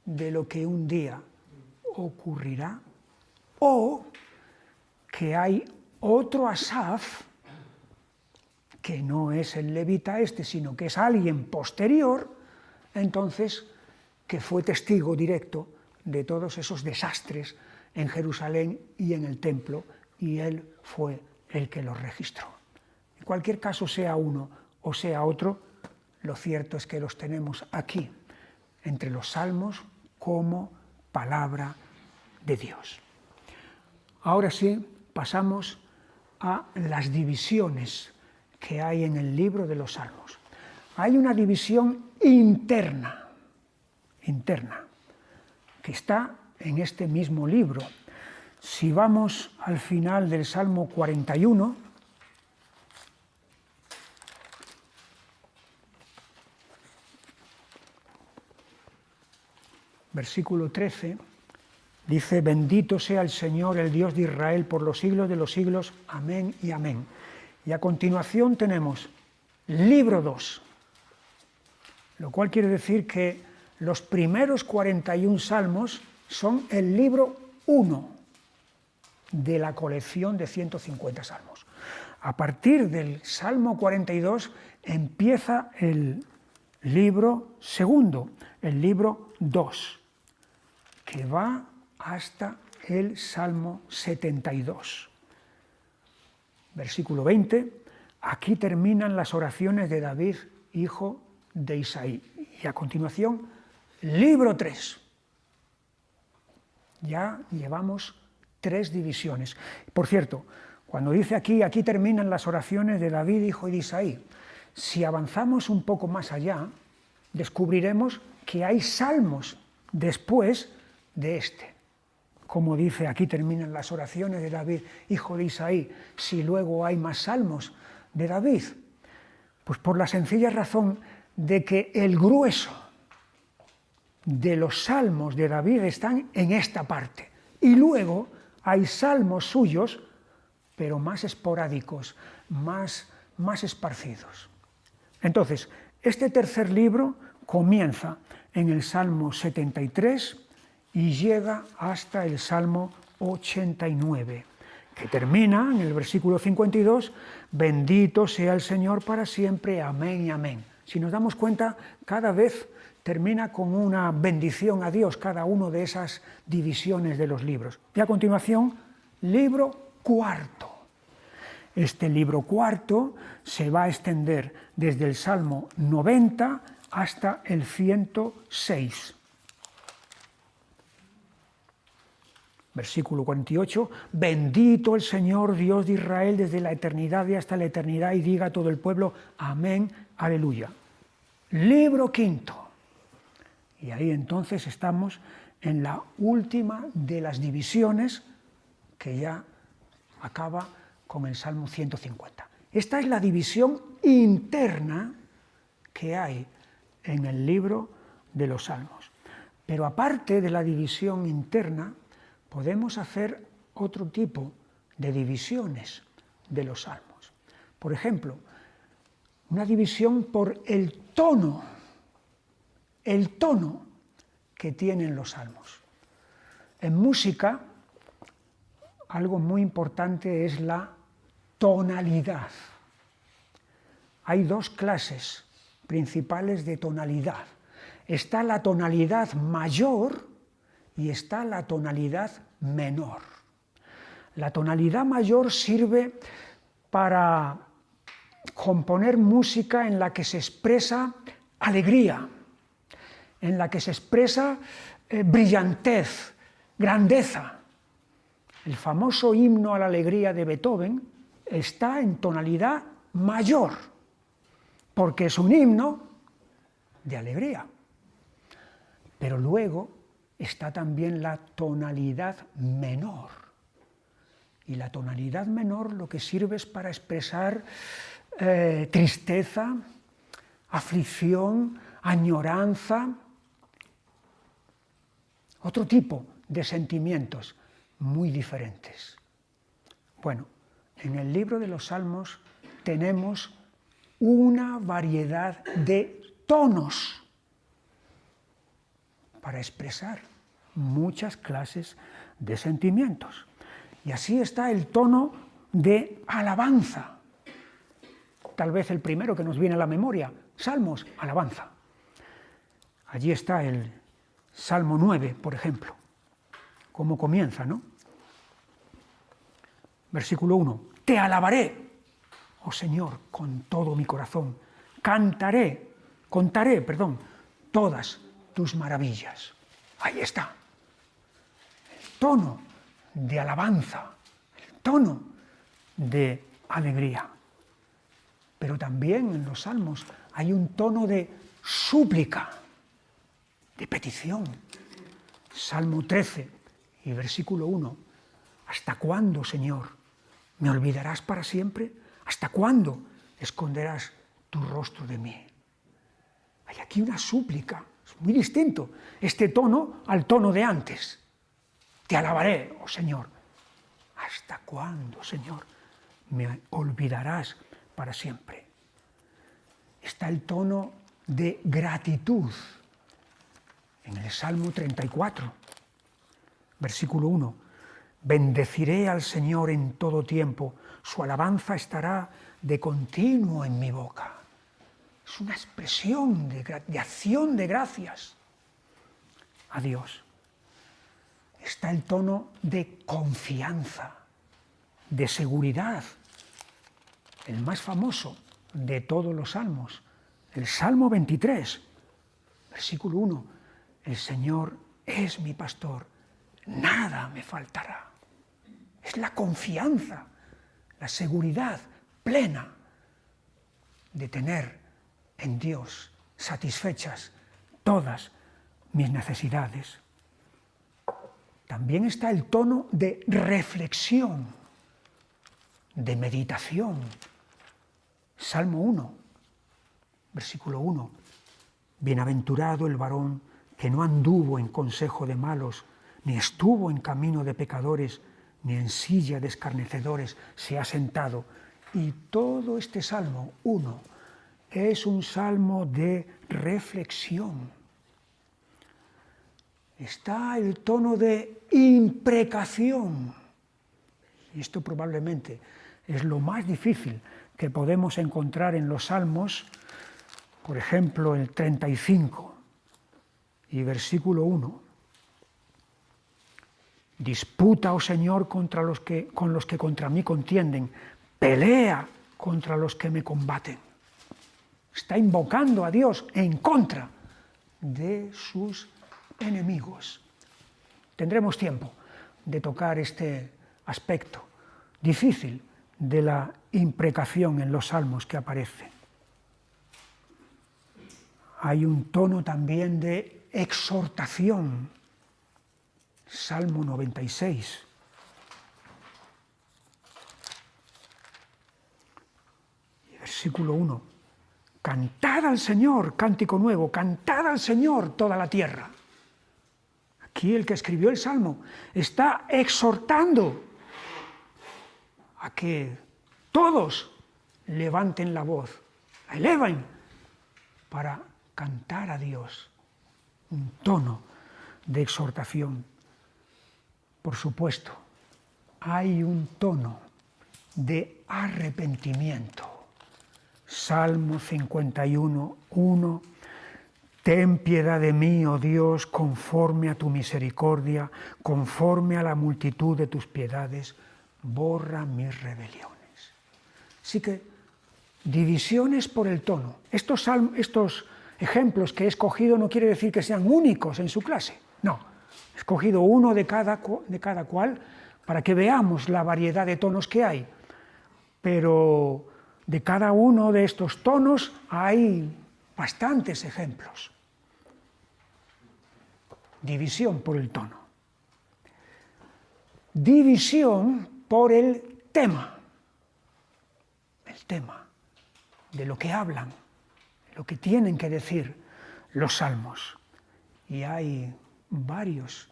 [SPEAKER 1] de lo que un día ocurrirá, o que hay otro Asaf, que no es el levita este, sino que es alguien posterior, entonces, que fue testigo directo de todos esos desastres en Jerusalén y en el templo, y él fue el que los registró. En cualquier caso, sea uno o sea otro, lo cierto es que los tenemos aquí, entre los salmos, como palabra de Dios. Ahora sí, pasamos a las divisiones que hay en el libro de los salmos. Hay una división interna, que está en este mismo libro. Si vamos al final del Salmo 41, versículo 13, dice: bendito sea el Señor, el Dios de Israel, por los siglos de los siglos. Amén y amén. Y a continuación tenemos libro 2, lo cual quiere decir que los primeros 41 salmos son el libro 1 de la colección de 150 salmos. A partir del Salmo 42 empieza el libro segundo, el libro 2, que va hasta el Salmo 72. Versículo 20, aquí terminan las oraciones de David, hijo de Isaí. Y a continuación, libro 3. Ya llevamos 3 divisiones. Por cierto, cuando dice aquí terminan las oraciones de David, hijo de Isaí, si avanzamos un poco más allá, descubriremos que hay salmos después de este. Como dice, aquí terminan las oraciones de David, hijo de Isaí, si luego hay más salmos de David. Pues por la sencilla razón de que el grueso de los salmos de David están en esta parte. Y luego hay salmos suyos, pero más esporádicos, más esparcidos. Entonces, este tercer libro comienza en el Salmo 73 y llega hasta el Salmo 89, que termina en el versículo 52, bendito sea el Señor para siempre, amén y amén. Si nos damos cuenta, cada vez termina con una bendición a Dios cada una de esas divisiones de los libros. Y a continuación, libro cuarto. Este libro cuarto se va a extender desde el Salmo 90 hasta el 106. Versículo 48, bendito el Señor Dios de Israel desde la eternidad y hasta la eternidad, y diga todo el pueblo, amén, aleluya. Libro quinto. Y ahí entonces estamos en la última de las divisiones, que ya acaba con el Salmo 150. Esta es la división interna que hay en el libro de los Salmos. Pero aparte de la división interna, podemos hacer otro tipo de divisiones de los salmos. Por ejemplo, una división por el tono que tienen los salmos. En música, algo muy importante es la tonalidad. Hay 2 clases principales de tonalidad. Está la tonalidad mayor y está la tonalidad menor. La tonalidad mayor sirve para componer música en la que se expresa alegría, en la que se expresa brillantez, grandeza. El famoso himno a la alegría de Beethoven está en tonalidad mayor, porque es un himno de alegría. Pero luego está también la tonalidad menor. Y la tonalidad menor lo que sirve es para expresar tristeza, aflicción, añoranza, otro tipo de sentimientos muy diferentes. Bueno, en el libro de los Salmos tenemos una variedad de tonos para expresar muchas clases de sentimientos. Y así está el tono de alabanza. Tal vez el primero que nos viene a la memoria, Salmos, alabanza. Allí está el Salmo 9, por ejemplo. ¿Cómo comienza, no? Versículo 1. Te alabaré, oh Señor, con todo mi corazón. Contaré, todas tus maravillas. Ahí está. El tono de alabanza, el tono de alegría. Pero también en los salmos hay un tono de súplica, de petición. Salmo 13 y versículo 1. ¿Hasta cuándo, Señor, me olvidarás para siempre? ¿Hasta cuándo esconderás tu rostro de mí? Hay aquí una súplica, es muy distinto este tono al tono de antes. Te alabaré, oh Señor. ¿Hasta cuándo, Señor, me olvidarás para siempre? Está el tono de gratitud en el Salmo 34, versículo 1. Bendeciré al Señor en todo tiempo, su alabanza estará de continuo en mi boca. Es una expresión de acción de gracias a Dios. Está el tono de confianza, de seguridad, el más famoso de todos los salmos, el Salmo 23, versículo 1. El Señor es mi pastor, nada me faltará. Es la confianza, la seguridad plena de tener en Dios satisfechas todas mis necesidades. También está el tono de reflexión, de meditación. Salmo 1, versículo 1. Bienaventurado el varón que no anduvo en consejo de malos, ni estuvo en camino de pecadores, ni en silla de escarnecedores se ha sentado. Y todo este Salmo 1 es un salmo de reflexión. Está el tono de imprecación. Y esto probablemente es lo más difícil que podemos encontrar en los salmos, por ejemplo, el 35 y versículo 1. Disputa, oh Señor, con los que contra mí contienden, pelea contra los que me combaten. Está invocando a Dios en contra de sus enemigos. Tendremos tiempo de tocar este aspecto difícil de la imprecación en los salmos que aparece. Hay un tono también de exhortación. Salmo 96. Versículo 1. Cantad al Señor, cántico nuevo, cantad al Señor toda la tierra. Aquí el que escribió el Salmo está exhortando a que todos levanten la voz, la eleven para cantar a Dios. Un tono de exhortación. Por supuesto, hay un tono de arrepentimiento. Salmo 51, 1. Ten piedad de mí, oh Dios, conforme a tu misericordia, conforme a la multitud de tus piedades, borra mis rebeliones. Así que, divisiones por el tono. Estos ejemplos que he escogido no quiere decir que sean únicos en su clase, no. He escogido uno de cada cual para que veamos la variedad de tonos que hay. Pero de cada uno de estos tonos hay bastantes ejemplos. División por el tono. División por el tema. El tema de lo que hablan, de lo que tienen que decir los salmos. Y hay varios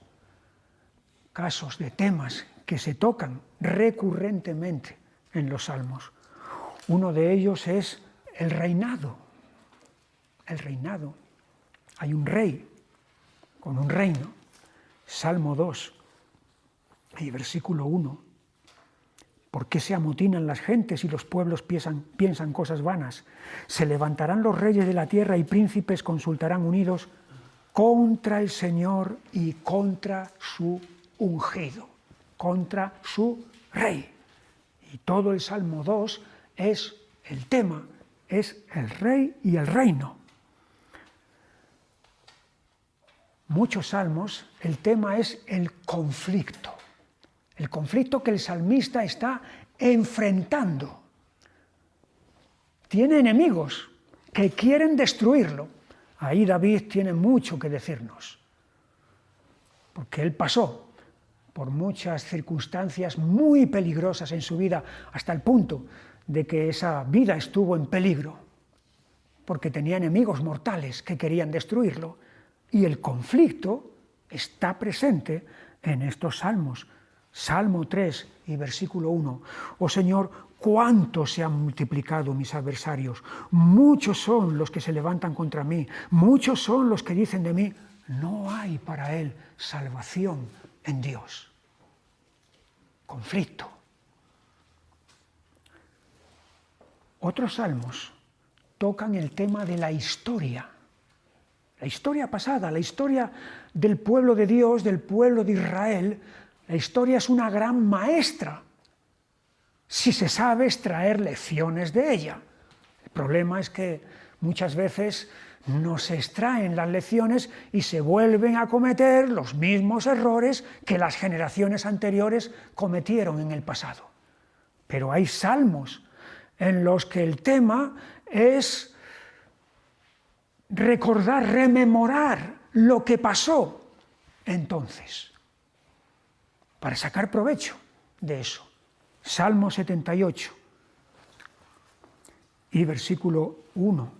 [SPEAKER 1] casos de temas que se tocan recurrentemente en los salmos. Uno de ellos es el reinado. El reinado. Hay un rey con un reino. Salmo 2 y versículo 1. ¿Por qué se amotinan las gentes y los pueblos piensan cosas vanas? Se levantarán los reyes de la tierra y príncipes consultarán unidos contra el Señor y contra su ungido, contra su rey. Y todo el Salmo 2 es el tema, es el rey y el reino. Muchos salmos, el tema es el conflicto que el salmista está enfrentando. Tiene enemigos que quieren destruirlo. Ahí David tiene mucho que decirnos, porque él pasó por muchas circunstancias muy peligrosas en su vida, hasta el punto de que esa vida estuvo en peligro, porque tenía enemigos mortales que querían destruirlo, y el conflicto está presente en estos salmos. Salmo 3 y versículo 1. Oh Señor, cuánto se han multiplicado mis adversarios, muchos son los que se levantan contra mí, muchos son los que dicen de mí, no hay para él salvación en Dios. Conflicto. Otros salmos tocan el tema de la historia pasada, la historia del pueblo de Dios, del pueblo de Israel. La historia es una gran maestra si se sabe extraer lecciones de ella. El problema es que muchas veces no se extraen las lecciones y se vuelven a cometer los mismos errores que las generaciones anteriores cometieron en el pasado. Pero hay salmos en los que el tema es recordar, rememorar lo que pasó entonces, para sacar provecho de eso. Salmo 78 y versículo 1.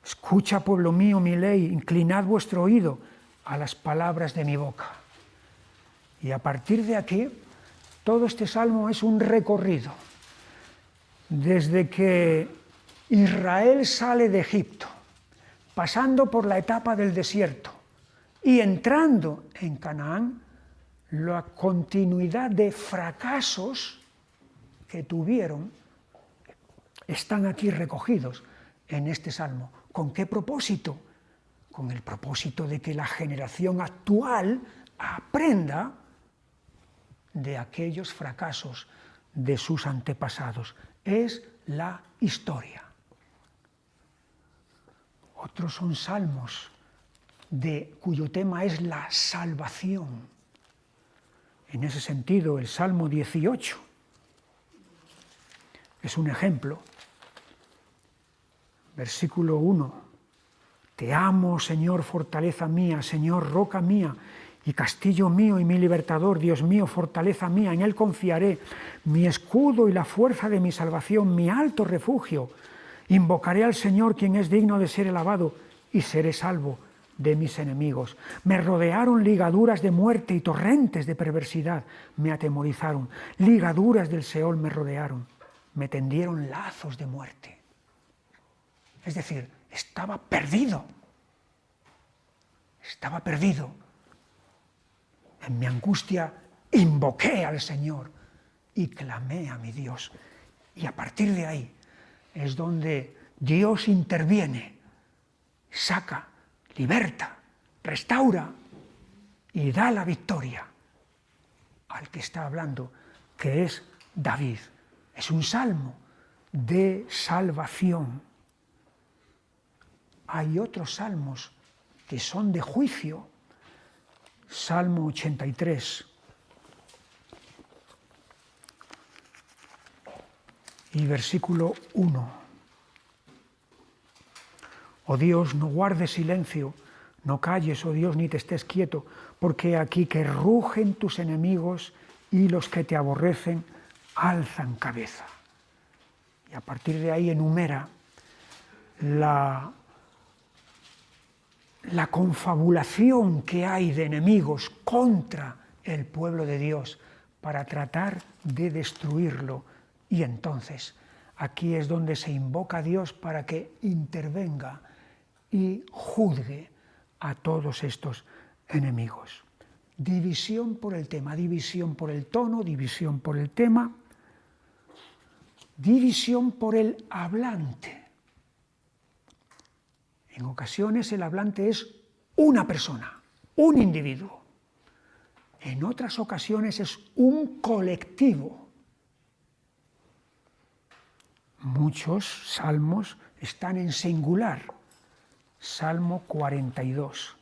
[SPEAKER 1] Escucha, pueblo mío, mi ley, inclinad vuestro oído a las palabras de mi boca. Y a partir de aquí, todo este salmo es un recorrido. Desde que Israel sale de Egipto, pasando por la etapa del desierto y entrando en Canaán, la continuidad de fracasos que tuvieron están aquí recogidos en este salmo. ¿Con qué propósito? Con el propósito de que la generación actual aprenda de aquellos fracasos de sus antepasados. Es la historia. Otros son salmos cuyo tema es la salvación. En ese sentido, el Salmo 18 es un ejemplo. Versículo 1. Te amo, Señor, fortaleza mía, Señor, roca mía y castillo mío y mi libertador, Dios mío, fortaleza mía, en Él confiaré, mi escudo y la fuerza de mi salvación, mi alto refugio. Invocaré al Señor, quien es digno de ser alabado, y seré salvo de mis enemigos. Me rodearon ligaduras de muerte y torrentes de perversidad me atemorizaron. Ligaduras del Seol me rodearon, me tendieron lazos de muerte. Es decir, estaba perdido. Estaba perdido. En mi angustia invoqué al Señor y clamé a mi Dios. Y a partir de ahí es donde Dios interviene, saca, liberta, restaura y da la victoria al que está hablando, que es David. Es un salmo de salvación. Hay otros salmos que son de juicio. Salmo 83. Y versículo 1. Oh Dios, no guardes silencio, no calles, oh Dios, ni te estés quieto, porque aquí que rugen tus enemigos y los que te aborrecen alzan cabeza. Y a partir de ahí enumera la confabulación que hay de enemigos contra el pueblo de Dios para tratar de destruirlo. Y entonces aquí es donde se invoca a Dios para que intervenga y juzgue a todos estos enemigos. División por el tema, división por el tono, división por el tema, división por el hablante. En ocasiones el hablante es una persona, un individuo. En otras ocasiones es un colectivo. Muchos salmos están en singular. Salmo 42.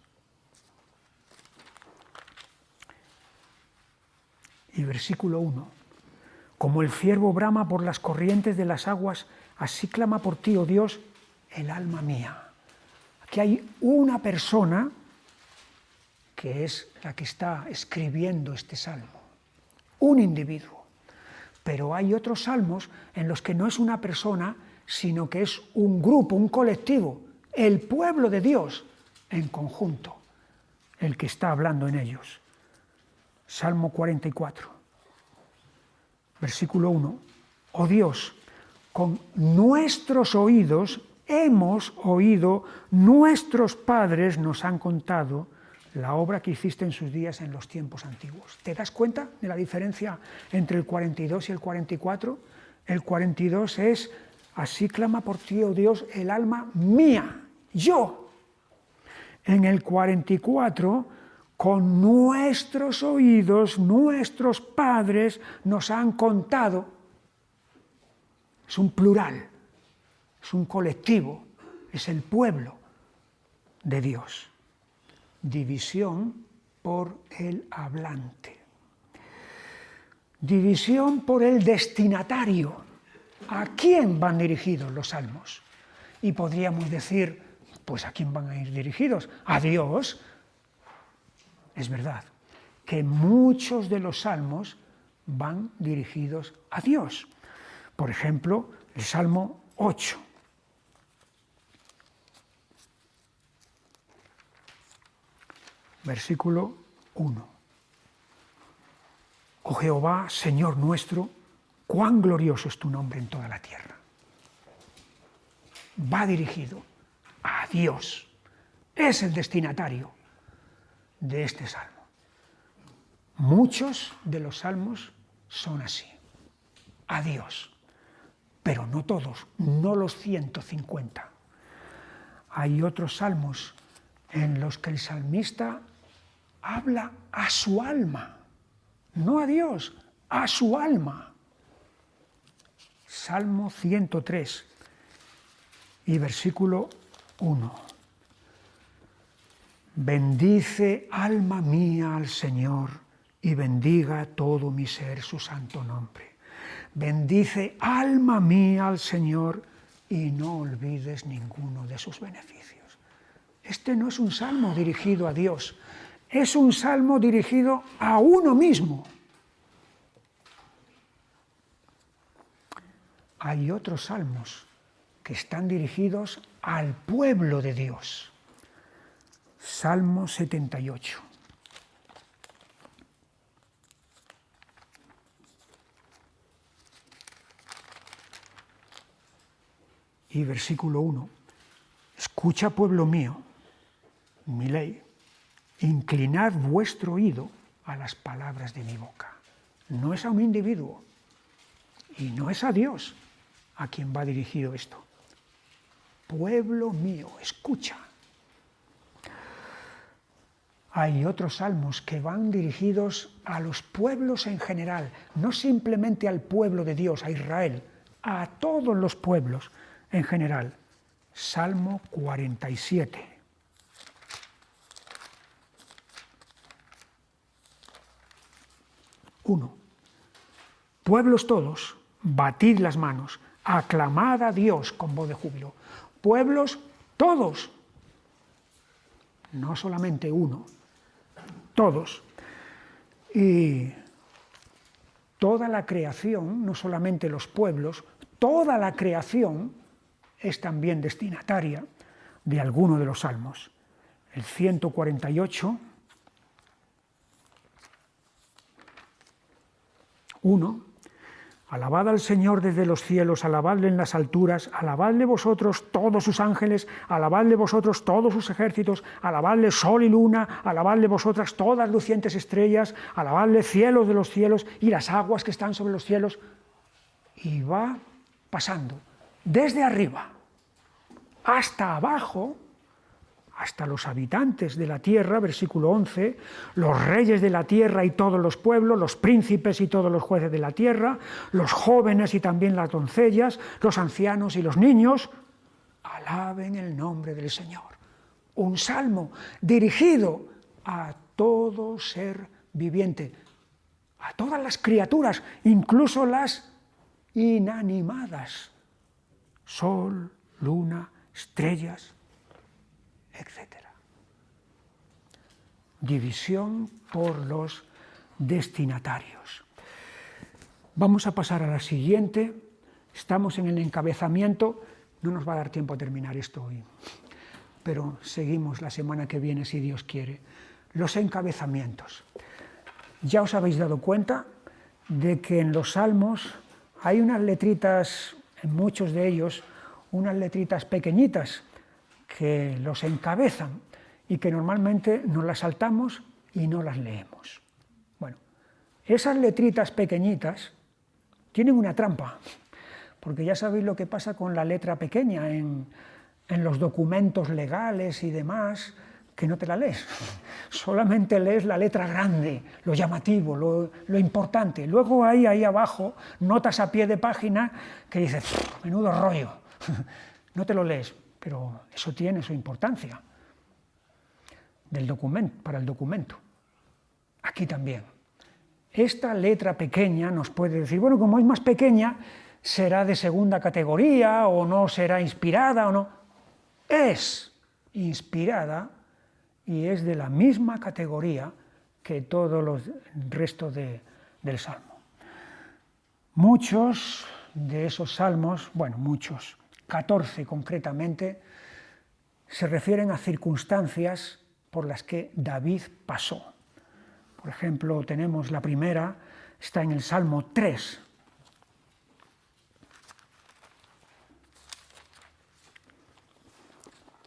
[SPEAKER 1] Y versículo 1. Como el ciervo brama por las corrientes de las aguas, así clama por ti, oh Dios, el alma mía. Aquí hay una persona que es la que está escribiendo este salmo, un individuo. Pero hay otros salmos en los que no es una persona, sino que es un grupo, un colectivo, el pueblo de Dios en conjunto, el que está hablando en ellos. Salmo 44, versículo 1. Oh Dios, con nuestros oídos hemos oído, nuestros padres nos han contado la obra que hiciste en sus días en los tiempos antiguos. ¿Te das cuenta de la diferencia entre el 42 y el 44? El 42 es, así clama por ti, oh Dios, el alma mía, yo. En el 44, con nuestros oídos, nuestros padres nos han contado. Es un plural, es un colectivo, es el pueblo de Dios. División por el hablante. División por el destinatario. ¿A quién van dirigidos los salmos? Y podríamos decir, pues ¿a quién van a ir dirigidos? A Dios. Es verdad que muchos de los salmos van dirigidos a Dios. Por ejemplo, el Salmo 8. Versículo 1. Oh Jehová, Señor nuestro, cuán glorioso es tu nombre en toda la tierra. Va dirigido a Dios. Es el destinatario de este salmo. Muchos de los salmos son así, a Dios, pero no todos, no los 150. Hay otros salmos en los que el salmista habla a su alma, no a Dios, a su alma. Salmo 103 y versículo 1. Bendice, alma mía, al Señor, y bendiga todo mi ser su santo nombre. Bendice, alma mía, al Señor, y no olvides ninguno de sus beneficios. Este no es un salmo dirigido a Dios, es un salmo dirigido a uno mismo. Hay otros salmos que están dirigidos al pueblo de Dios. Salmo 78. Y versículo 1. Escucha, pueblo mío, mi ley, inclinad vuestro oído a las palabras de mi boca. No es a un individuo y no es a Dios a quien va dirigido esto. Pueblo mío, escucha. Hay otros salmos que van dirigidos a los pueblos en general, no simplemente al pueblo de Dios, a Israel, a todos los pueblos en general. Salmo 47. Uno. Pueblos todos, batid las manos, aclamad a Dios con voz de júbilo. Pueblos todos, no solamente uno, todos. Y toda la creación, no solamente los pueblos, toda la creación es también destinataria de alguno de los salmos. El 148, 1, Alabad al Señor desde los cielos, alabadle en las alturas, alabadle vosotros todos sus ángeles, alabadle vosotros todos sus ejércitos, alabadle sol y luna, alabadle vosotras todas lucientes estrellas, alabadle cielos de los cielos y las aguas que están sobre los cielos. Y va pasando desde arriba hasta abajo, hasta los habitantes de la tierra, versículo 11, los reyes de la tierra y todos los pueblos, los príncipes y todos los jueces de la tierra, los jóvenes y también las doncellas, los ancianos y los niños, alaben el nombre del Señor. Un salmo dirigido a todo ser viviente, a todas las criaturas, incluso las inanimadas, sol, luna, estrellas, etc. División por los destinatarios. Vamos a pasar a la siguiente. Estamos en el encabezamiento. No nos va a dar tiempo a terminar esto hoy, pero seguimos la semana que viene si Dios quiere. Los encabezamientos. Ya os habéis dado cuenta de que en los salmos hay unas letritas, en muchos de ellos, unas letritas pequeñitas que los encabezan y que normalmente nos las saltamos y no las leemos. Bueno, esas letritas pequeñitas tienen una trampa, porque ya sabéis lo que pasa con la letra pequeña en los documentos legales y demás, que no te la lees, solamente lees la letra grande, lo llamativo, lo importante. Luego hay ahí abajo notas a pie de página que dices, menudo rollo, no te lo lees. Pero eso tiene su importancia del documento, para el documento. Aquí también. Esta letra pequeña nos puede decir, bueno, como es más pequeña, será de segunda categoría o no será inspirada o no. Es inspirada y es de la misma categoría que todo el resto del Salmo. Muchos de esos salmos, bueno, muchos, 14 concretamente, se refieren a circunstancias por las que David pasó. Por ejemplo, tenemos la primera, está en el Salmo 3.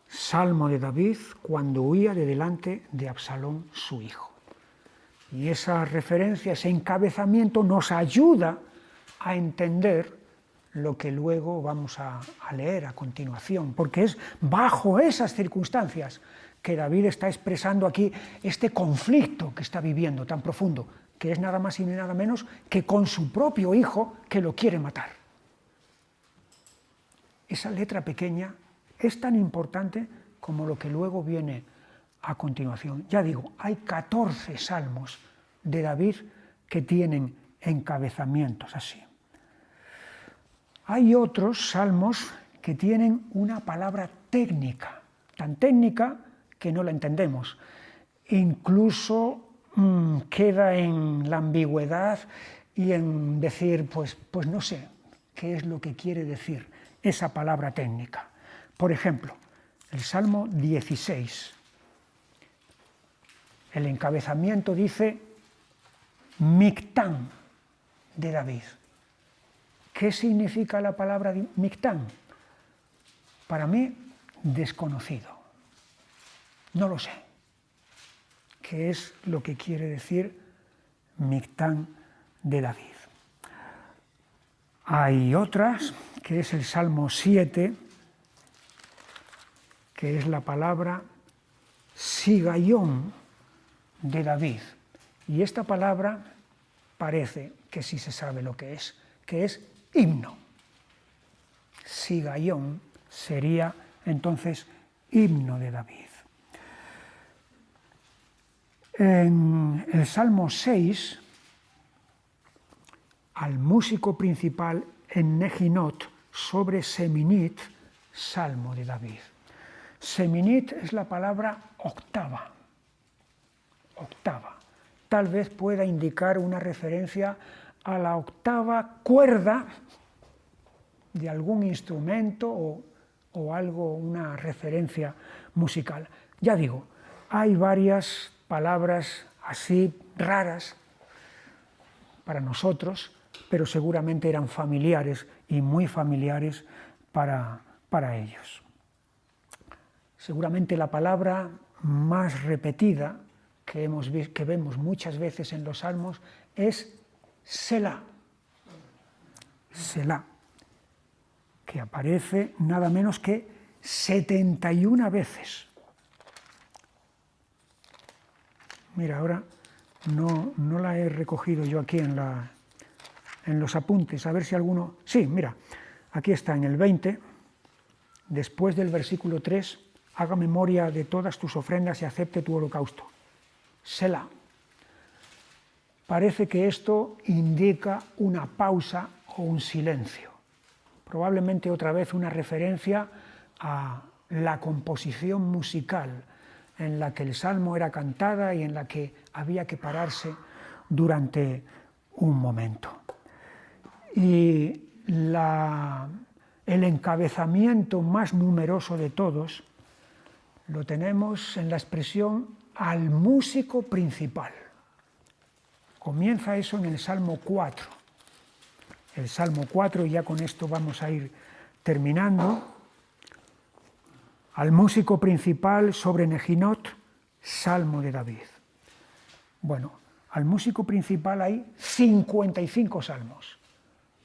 [SPEAKER 1] Salmo de David cuando huía de delante de Absalón, su hijo. Y esa referencia, ese encabezamiento nos ayuda a entender lo que luego vamos a leer a continuación, porque es bajo esas circunstancias que David está expresando aquí este conflicto que está viviendo tan profundo, que es nada más y nada menos que con su propio hijo que lo quiere matar. Esa letra pequeña es tan importante como lo que luego viene a continuación. Ya digo, hay 14 salmos de David que tienen encabezamientos así. Hay otros salmos que tienen una palabra técnica, tan técnica que no la entendemos. Incluso queda en la ambigüedad y en decir, pues no sé qué es lo que quiere decir esa palabra técnica. Por ejemplo, el Salmo 16. El encabezamiento dice Mictán de David. ¿Qué significa la palabra Mictán? Para mí, desconocido. No lo sé. ¿Qué es lo que quiere decir Mictán de David? Hay otras, que es el Salmo 7, que es la palabra Sigayón de David. Y esta palabra parece que sí se sabe lo que es himno. Sigayón sería entonces himno de David. En el Salmo 6, al músico principal en Nejinot sobre Seminit, Salmo de David. Seminit es la palabra octava. Octava. Tal vez pueda indicar una referencia a la octava cuerda de algún instrumento o algo, una referencia musical. Ya digo, hay varias palabras así raras para nosotros, pero seguramente eran familiares y muy familiares para ellos. Seguramente la palabra más repetida que vemos muchas veces en los salmos es Selah. Selah, que aparece nada menos que 71 veces. Mira, ahora no la he recogido yo aquí en los apuntes, a ver si alguno... Sí, mira, aquí está en el 20, después del versículo 3, haga memoria de todas tus ofrendas y acepte tu holocausto. Selah. Parece que esto indica una pausa o un silencio. Probablemente otra vez una referencia a la composición musical en la que el salmo era cantada y en la que había que pararse durante un momento. Y el encabezamiento más numeroso de todos lo tenemos en la expresión al músico principal. Comienza eso en el Salmo 4. El Salmo 4, y ya con esto vamos a ir terminando. Al músico principal sobre Nejinot, Salmo de David. Bueno, al músico principal hay 55 salmos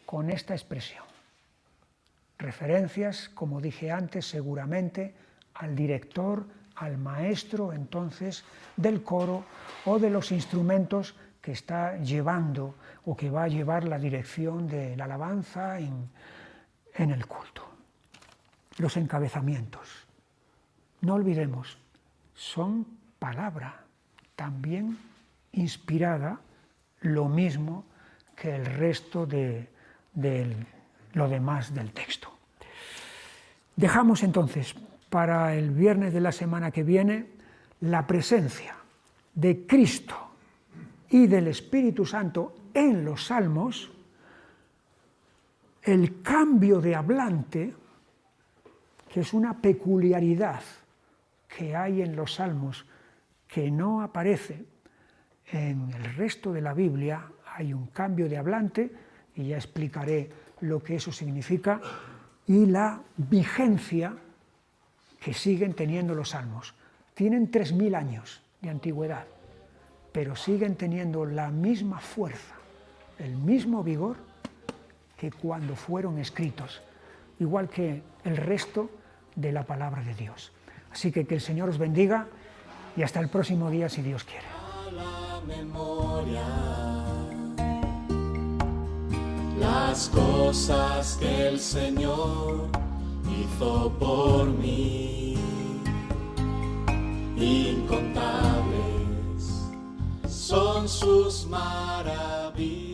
[SPEAKER 1] con esta expresión. Referencias, como dije antes, seguramente al director, al maestro entonces del coro o de los instrumentos que está llevando o que va a llevar la dirección de la alabanza en el culto. Los encabezamientos. No olvidemos, son palabra también inspirada, lo mismo que el resto de lo demás del texto. Dejamos entonces para el viernes de la semana que viene la presencia de Cristo y del Espíritu Santo en los salmos, el cambio de hablante, que es una peculiaridad que hay en los salmos que no aparece en el resto de la Biblia. Hay un cambio de hablante, y ya explicaré lo que eso significa, y la vigencia que siguen teniendo los salmos. Tienen 3000 años de antigüedad, pero siguen teniendo la misma fuerza, el mismo vigor que cuando fueron escritos, igual que el resto de la palabra de Dios. Así que el Señor os bendiga y hasta el próximo día, si Dios quiere.
[SPEAKER 2] A la memoria las cosas que el Señor hizo por mí, incontables son sus maravillas.